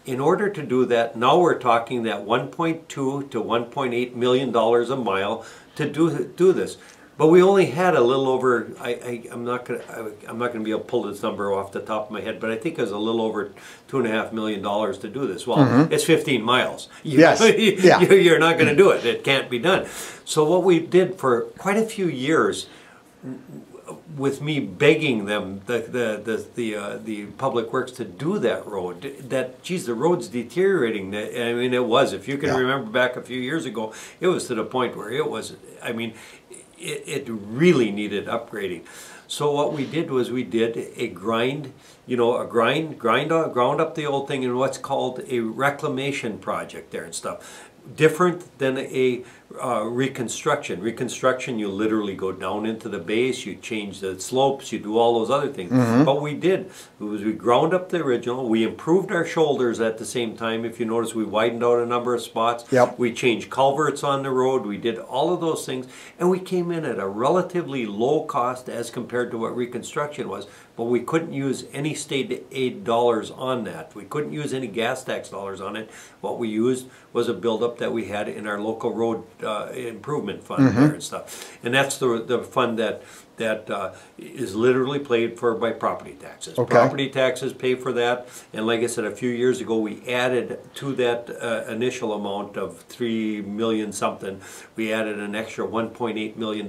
In order to do that, now we're talking that $1.2 to $1.8 million a mile to do this. But we only had a little over. I'm not gonna be able to pull this number off the top of my head, but I think it was a little over $2.5 million to do this. Well, it's 15 miles. Yes. Yeah. You're not going to do it. It can't be done. So what we did for quite a few years, with me begging them, the Public Works, to do that road, that, geez, the road's deteriorating. I mean, it was. If you can remember back a few years ago, it was to the point where it was. I mean, it really needed upgrading. So what we did was we did a ground up the old thing in what's called a reclamation project there and stuff. Different than a reconstruction. Reconstruction, you literally go down into the base, you change the slopes, you do all those other things. What we did was we ground up the original, we improved our shoulders at the same time. If you notice, we widened out a number of spots. We changed culverts on the road, we did all of those things, and we came in at a relatively low cost as compared to what reconstruction was. But we couldn't use any state aid dollars on that. We couldn't use any gas tax dollars on it. What we used was a buildup that we had in our local road improvement fund there and stuff. And that's the fund that is literally paid for by property taxes. Property taxes pay for that. And like I said, a few years ago, we added to that initial amount of $3 million something, we added an extra $1.8 million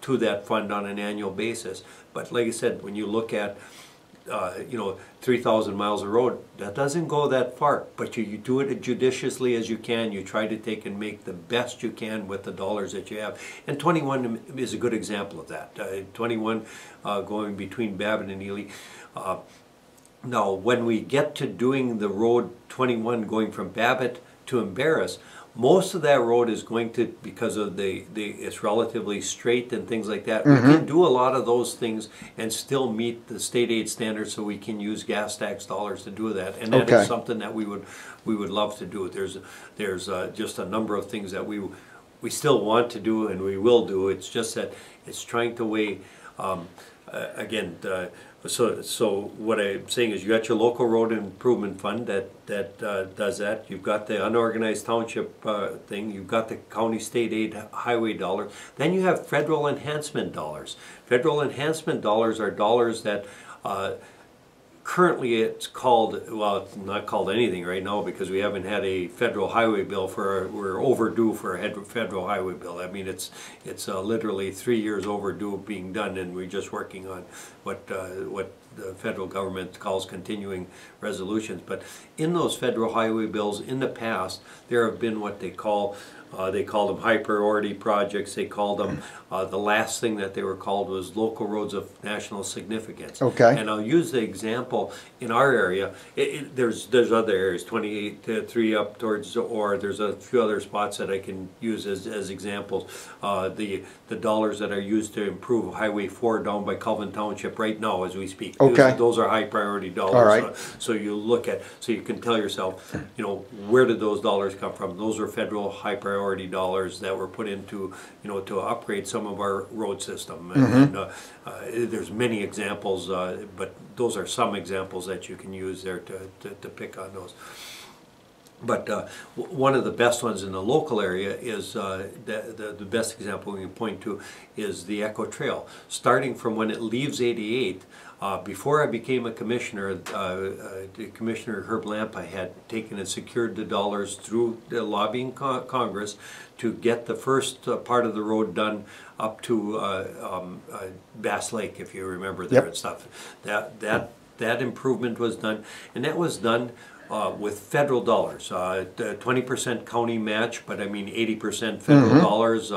to that fund on an annual basis. But like I said, when you look at 3,000 miles of road, that doesn't go that far, but you do it as judiciously as you can. You try to take and make the best you can with the dollars that you have. And 21 is a good example of that. 21 going between Babbitt and Ely. Now, when we get to doing the road 21 going from Babbitt to Embarrass, most of that road is going to, because of it's relatively straight and things like that, we can do a lot of those things and still meet the state aid standards, so we can use gas tax dollars to do that. And that is something that we would love to do. There's just a number of things that we still want to do and we will do. It's just that it's trying to weigh, again, so what I'm saying is, you got your local road improvement fund that does that. You've got the unorganized township thing. You've got the county state aid highway dollars. Then you have federal enhancement dollars. Federal enhancement dollars are dollars that currently it's called, well, it's not called anything right now because we haven't had a federal highway bill we're overdue for a federal highway bill. I mean, it's literally 3 years overdue being done, and we're just working on what the federal government calls continuing resolutions. But in those federal highway bills in the past, there have been what they call them high priority projects. They called them, the last thing that they were called was local roads of national significance. And I'll use the example in our area. There's other areas, 28-3 up towards, or there's a few other spots that I can use as examples. The dollars that are used to improve Highway 4 down by Calvin Township right now as we speak. Those are high priority dollars. So you look at, so you can tell yourself, where did those dollars come from? Those are federal high priority dollars that were put into, to upgrade some of our road system. And there's many examples, but those are some examples that you can use there to pick on those. But one of the best ones in the local area is, the best example we can point to is the Echo Trail. Starting from when it leaves 88, before I became a commissioner, Commissioner Herb Lampa had taken and secured the dollars through the lobbying Congress to get the first part of the road done up to Bass Lake, if you remember there and stuff. That improvement was done, and that was done with federal dollars, 20% county match, but I mean 80% federal dollars,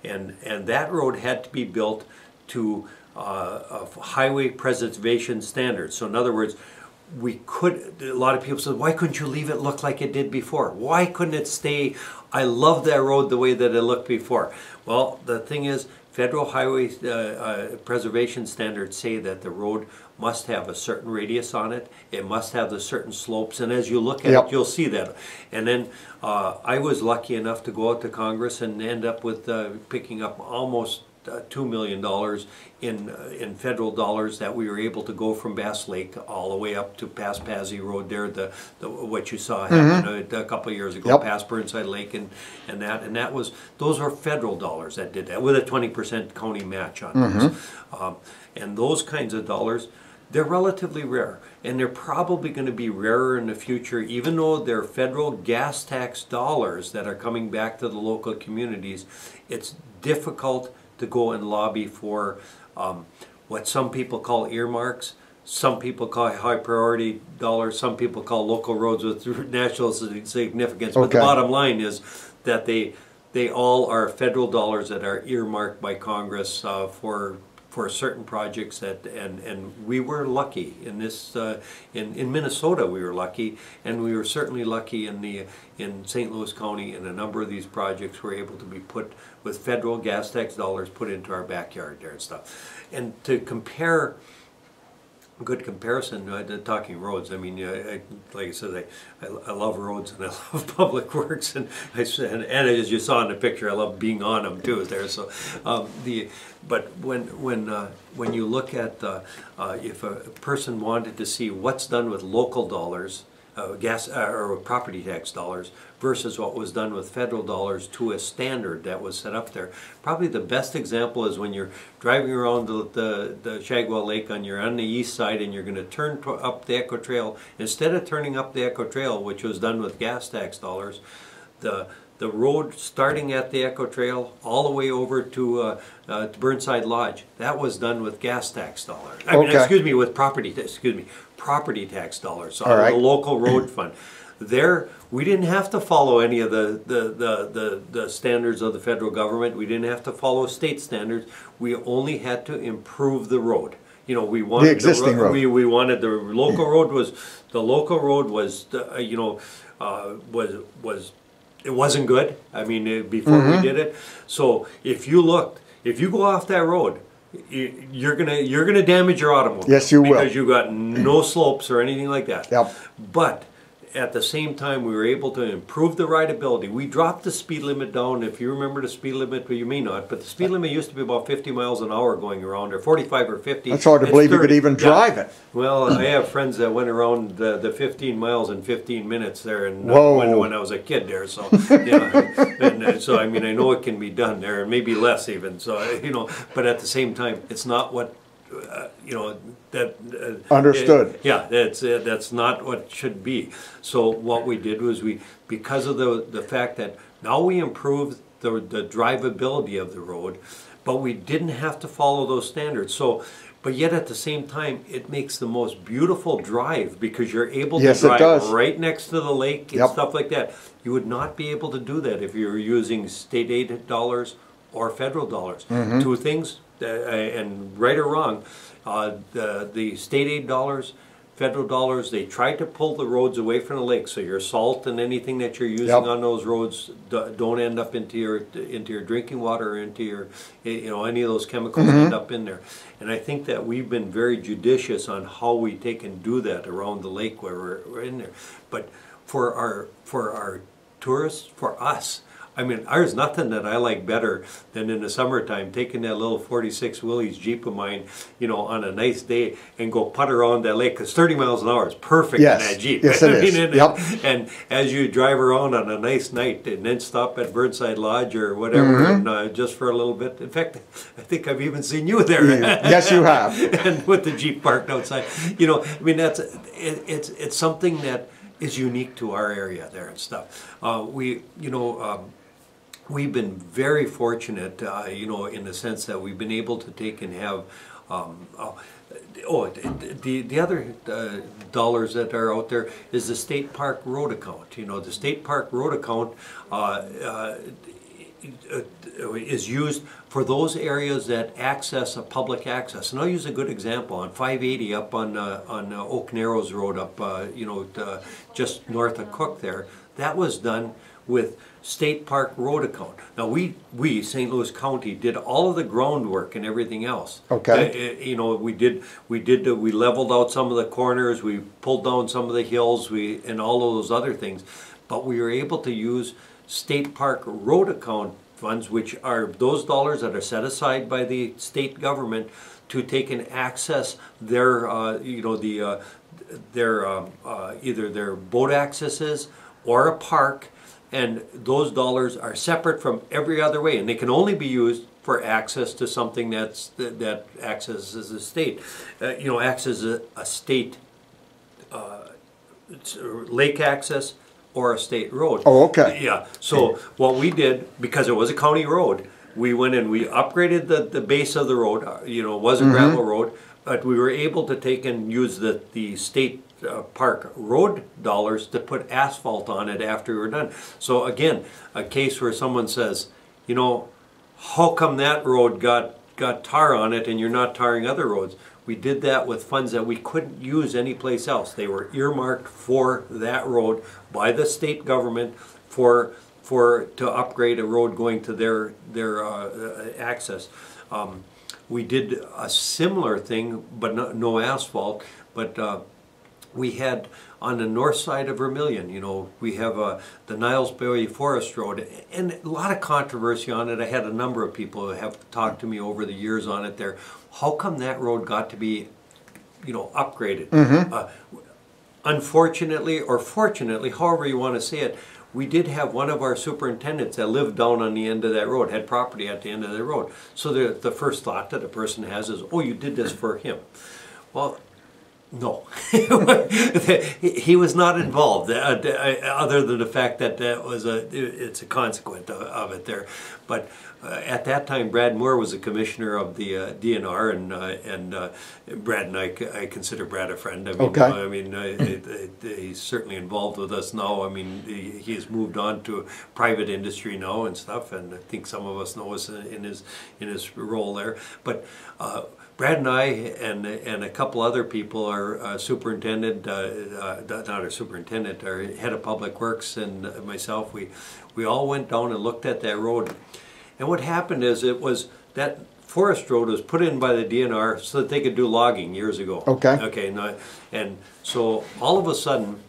and that road had to be built to highway preservation standards. So in other words, a lot of people said, why couldn't you leave it look like it did before? Why couldn't it stay? I love that road the way that it looked before. Well, the thing is, federal highway preservation standards say that the road must have a certain radius on it. It must have the certain slopes, and as you look at Yep. it, you'll see that. And then I was lucky enough to go out to Congress and end up with picking up almost $2 million in federal dollars that we were able to go from Bass Lake all the way up to past Pazzi Road there, what you saw happen a couple of years ago, Yep. past Burnside Lake and that was, those were federal dollars that did that with a 20% county match on those. And those kinds of dollars, they're relatively rare, and they're probably going to be rarer in the future, even though they're federal gas tax dollars that are coming back to the local communities. It's difficult to go and lobby for what some people call earmarks, some people call high priority dollars, some people call local roads with national significance. But the Okay. bottom line is that they all are federal dollars that are earmarked by Congress for certain projects and we were lucky in this in Minnesota. We were lucky, and we were certainly lucky in St. Louis County, and a number of these projects were able to be put with federal gas tax dollars put into our backyard there and stuff. And to compare, a good comparison, talking roads, I mean, like I said, I love roads and I love public works, and and as you saw in the picture, I love being on them too there. So but when you look at if a person wanted to see what's done with local dollars, gas or property tax dollars versus what was done with federal dollars to a standard that was set up there. Probably the best example is when you're driving around the Shagwell Lake on the east side, and you're going to turn up the Echo Trail. Instead of turning up the Echo Trail, which was done with gas tax dollars, the road starting at the Echo Trail all the way over to Burnside Lodge, that was done with gas tax dollars. I mean, excuse me, with property tax dollars. So the local road fund. There, we didn't have to follow any of the standards of the federal government. We didn't have to follow state standards. We only had to improve the road. You know, we wanted the existing road. We wanted the local road was you know, was it wasn't good. I mean, before we did it. So if you go off that road, you're gonna damage your automobile. Yes, you will, because you got no slopes or anything like that. Yep. But at the same time, we were able to improve the rideability. We dropped the speed limit down. If you remember the speed limit, well, you may not, but the speed limit used to be about 50 miles an hour going around, or 45 or 50. That's hard to believe you could even drive it. Well, I have friends that went around the 15 miles in 15 minutes there, and when I was a kid there. So, so I mean, I know it can be done there, and maybe less even. So, you know, but at the same time, it's not what. You know that understood. That's not what it should be. So what we did was because of the fact that now we improved the drivability of the road, but we didn't have to follow those standards. So, but yet at the same time, it makes the most beautiful drive because you're able to drive right next to the lake and stuff like that. You would not be able to do that if you were using state aid dollars or federal dollars. Two things. And right or wrong, the state aid dollars, federal dollars, they tried to pull the roads away from the lake, so your salt and anything that you're using on those roads don't end up into your drinking water or into your, you know, any of those chemicals end up in there. And I think that we've been very judicious on how we take and do that around the lake where we're in there. But for our tourists, for us, I mean, there's nothing that I like better than in the summertime taking that little 46 Willys Jeep of mine, you know, on a nice day and go putt around that lake, because 30 miles an hour is perfect in that Jeep. Yes, it is. And as you drive around on a nice night and then stop at Burnside Lodge or whatever, and just for a little bit. In fact, I think I've even seen you there. Yes, you have. And with the Jeep parked outside. You know, I mean, it's something that is unique to our area there and stuff. We've been very fortunate, you know, in the sense that we've been able to take and have, the other dollars that are out there is the State Park Road account. You know, the State Park Road account is used for those areas that access a public access. And I'll use a good example on 580 up on Oak Narrows Road up, you know, just north of Cook there. That was done with State Park road account. Now we St. Louis County did all of the groundwork and everything else. Okay. You know, we leveled out some of the corners, we pulled down some of the hills, and all of those other things, but we were able to use State Park road account funds, which are those dollars that are set aside by the state government to take and access their either their boat accesses or a park. And those dollars are separate from every other way, and they can only be used for access to something that accesses a state, accesses a state lake access or a state road. Oh, okay. Yeah. So what we did, because it was a county road, we went and we upgraded the base of the road. It was a gravel road, but we were able to take and use the state park road dollars to put asphalt on it after we were done. So again, a case where someone says, how come that road got tar on it and you're not tarring other roads? We did that with funds that we couldn't use anyplace else. They were earmarked for that road by the state government to upgrade a road going to their access. We did a similar thing, but no asphalt. But we had on the north side of Vermilion, we have the Niles Bay Forest Road, and a lot of controversy on it. I had a number of people who have talked to me over the years on it there. How come that road got to be, upgraded? Unfortunately, or fortunately, however you want to say it, we did have one of our superintendents that lived down on the end of that road, had property at the end of the road. So the first thought that a person has is, oh, you did this for him. Well, no, he was not involved, other than the fact that it's a consequence of it there. But at that time, Brad Moore was the commissioner of the DNR, and Brad and I consider Brad a friend. He's certainly involved with us now. I mean, he has moved on to private industry now and stuff, and I think some of us know us in his role there. But Brad and I and a couple other people, our superintendent, not our superintendent, our head of public works, and myself, we all went down and looked at that road. And what happened is that forest road was put in by the DNR so that they could do logging years ago. Okay. Okay. And so all of a sudden,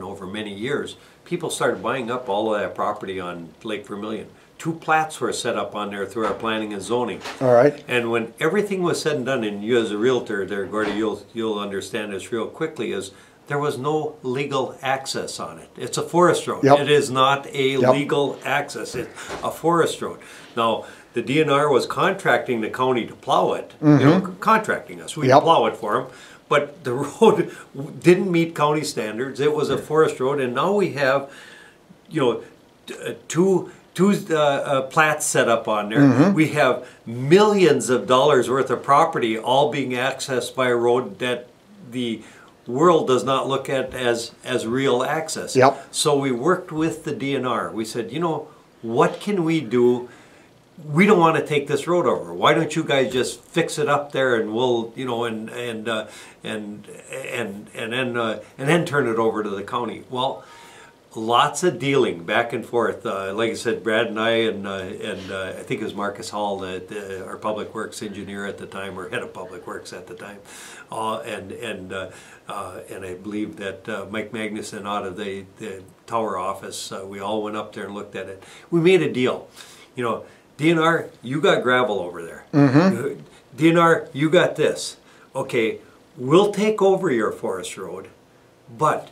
over many years, people started buying up all of that property on Lake Vermilion. 2 plats were set up on there through our planning and zoning. All right. And when everything was said and done, and you as a realtor there, Gordy, you'll understand this real quickly, is there was no legal access on it. It's a forest road. Yep. It is not a legal access. It's a forest road. Now, the DNR was contracting the county to plow it, contracting us. We plow it for them. But the road didn't meet county standards. It was a forest road, and now we have, two plats set up on there. We have millions of dollars worth of property all being accessed by a road that the world does not look at as real access. Yep. So we worked with the DNR. We said, what can we do? We don't want to take this road over. Why don't you guys just fix it up there, and we'll, and then turn it over to the county. Well, lots of dealing back and forth. Like I said, Brad and I, and I think it was Marcus Hall, our public works engineer at the time, or head of public works at the time, and I believe that Mike Magnuson out of the tower office. We all went up there and looked at it. We made a deal. DNR, you got gravel over there. DNR, you got this. Okay, we'll take over your forest road, but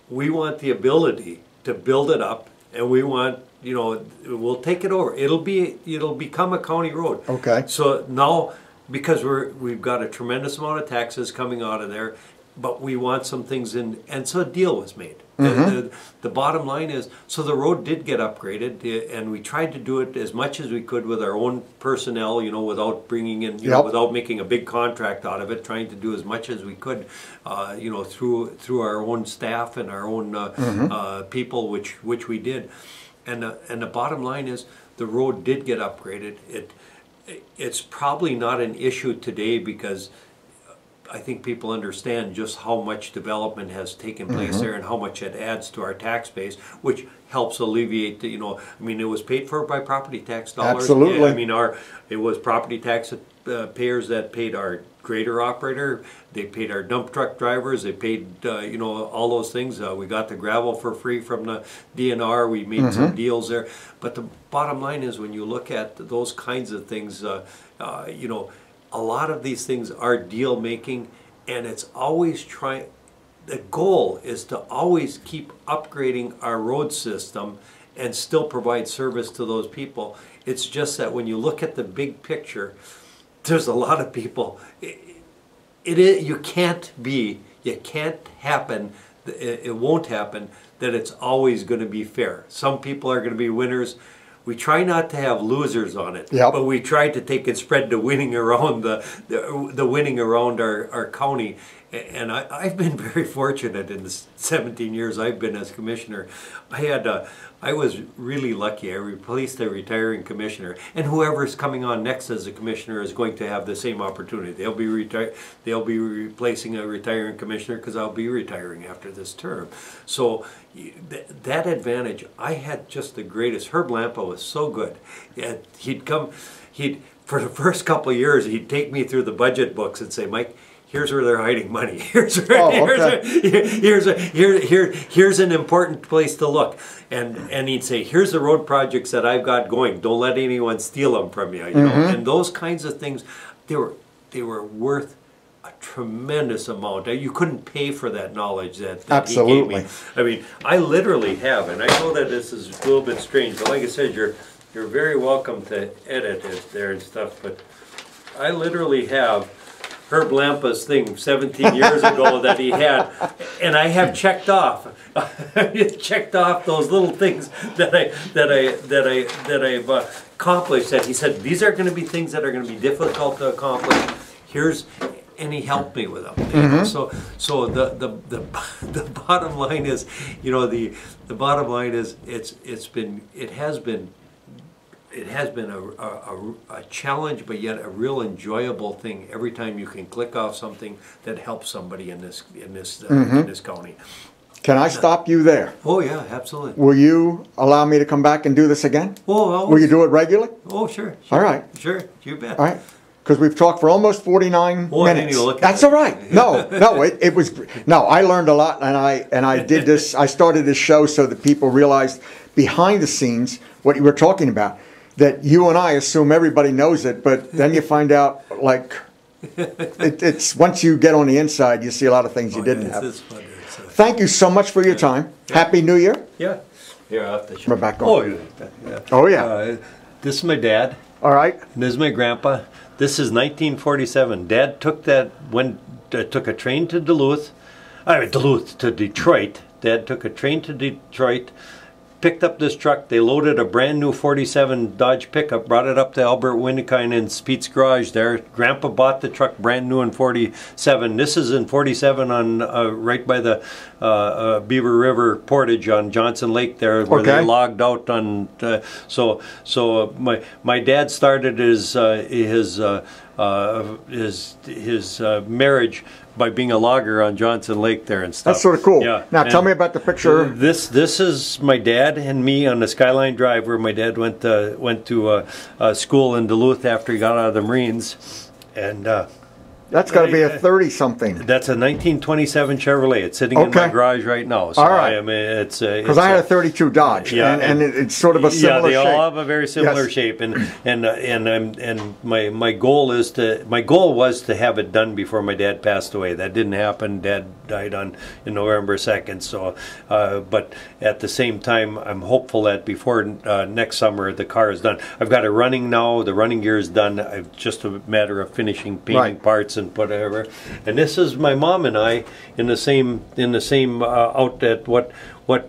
we want the ability to build it up, and we want, we'll take it over. It'll become a county road. Okay. So now, because we've got a tremendous amount of taxes coming out of there, but we want some things in, and so a deal was made. The bottom line is, so the road did get upgraded, and we tried to do it as much as we could with our own personnel, without bringing in, without making a big contract out of it, trying to do as much as we could, through our own staff and our own people, which we did. And the bottom line is, the road did get upgraded. It's probably not an issue today because I think people understand just how much development has taken place there and how much it adds to our tax base, which helps alleviate the, I mean, it was paid for by property tax dollars. Absolutely. Yeah, I mean, it was property tax payers that paid our grader operator, they paid our dump truck drivers, they paid, all those things. We got the gravel for free from the DNR, we made some deals there. But the bottom line is, when you look at those kinds of things, a lot of these things are deal making, and it's always the goal is to always keep upgrading our road system and still provide service to those people. It's just that when you look at the big picture, there's a lot of people, it can't happen, it won't happen that it's always going to be fair. Some people are going to be winners. We try not to have losers on it, but we try to take and spread the winning around the winning around our county. And I've been very fortunate in the 17 years I've been as commissioner. I was really lucky. I replaced a retiring commissioner, and whoever's coming on next as a commissioner is going to have the same opportunity. They'll be replacing a retiring commissioner because I'll be retiring after this term. So that advantage, I had just the greatest. Herb Lampa was so good. For the first couple of years, he'd take me through the budget books and say, "Mike, here's where they're hiding money. Here's an important place to look." And he'd say, "Here's the road projects that I've got going. Don't let anyone steal them from you." And those kinds of things, they were worth a tremendous amount. You couldn't pay for that knowledge that he gave me. I mean, I literally have, and I know that this is a little bit strange, but like I said, you're very welcome to edit it there and stuff, but I literally have Herb Lampa's thing 17 years ago that he had, and I have checked off those little things that I've accomplished. That he said, these are going to be things that are going to be difficult to accomplish. And he helped me with them. So the bottom line is, the bottom line is it has been a challenge, but yet a real enjoyable thing every time you can click off something that helps somebody in this county. Can I stop you there? Oh yeah, absolutely. Will you allow me to come back and do this again? Oh, will you do it regularly? Oh, sure. All right. Sure, you bet. All right. Because we've talked for almost 49 minutes. That's all right. No, it was. No, I learned a lot, and I did this. I started this show so that people realized behind the scenes what you were talking about. That you and I assume everybody knows it, but then you find out, like, it's once you get on the inside, you see a lot of things you didn't have. Thank you so much for your time. Happy New Year. Yeah. Here, I'll have to show. We're back on. Oh, yeah. Oh, yeah. This is my dad. All right. This is my grandpa. This is 1947. Dad took a train to to Detroit. Dad took a train to Detroit, picked up this truck. They loaded a brand new 47 Dodge pickup, brought it up to Albert Winnikine in Speet's garage there. Grandpa bought the truck brand new in 47. This is in 47 on right by the Beaver River Portage on Johnson Lake there, where they logged out on. So my dad started his marriage by being a logger on Johnson Lake there and stuff. That's sort of cool. Yeah. Now tell me about the picture. This is my dad and me on the Skyline Drive, where my dad went to school in Duluth after he got out of the Marines, and that's got to be a 30-something. That's a 1927 Chevrolet. It's sitting in my garage right now. So all right. I mean, it's because I had a 32 Dodge, and it's sort of a similar shape. Yeah, they all have a very similar shape, and my goal was to have it done before my dad passed away. That didn't happen. Dad died in November 2nd. So, but at the same time, I'm hopeful that before next summer the car is done. I've got it running now. The running gear is done. It's just a matter of finishing painting parts and whatever. And this is my mom and I in the same out at what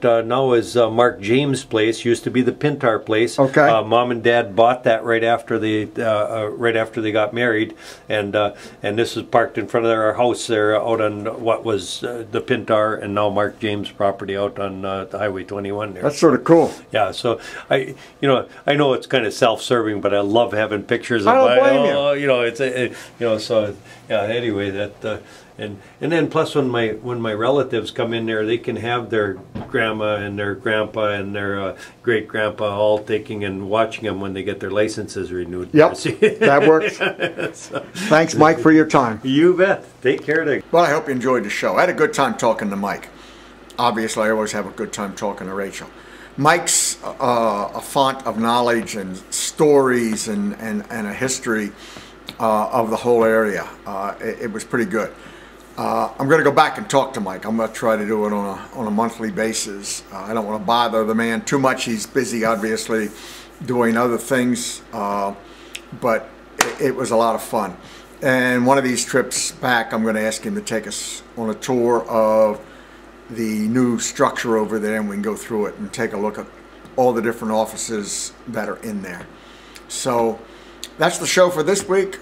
now is Mark James' place. Used to be the Pintar place. Okay. Mom and Dad bought that right after they got married, and this is parked in front of our house there out on what was the Pintar and now Mark James property out on the Highway 21 there. That's sort of cool. Yeah. So I know it's kind of self-serving, but I love having pictures. I don't blame you. It's so Yeah. Anyway, that and then plus when my relatives come in there, they can have their grandma and their grandpa and their great grandpa all taking and watching them when they get their licenses renewed. Yep, that works. So, Thanks, Mike, for your time. you bet. Take care. Well, I hope you enjoyed the show. I had a good time talking to Mike. Obviously, I always have a good time talking to Rachel. Mike's a font of knowledge and stories and a history of the whole area. It was pretty good. I'm going to go back and talk to Mike. I'm going to try to do it on a monthly basis. I don't want to bother the man too much. He's busy, obviously, doing other things, but it was a lot of fun. And one of these trips back, I'm going to ask him to take us on a tour of the new structure over there, and we can go through it and take a look at all the different offices that are in there. So that's the show for this week.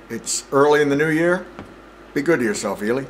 It's early in the new year. Be good to yourself, Ely.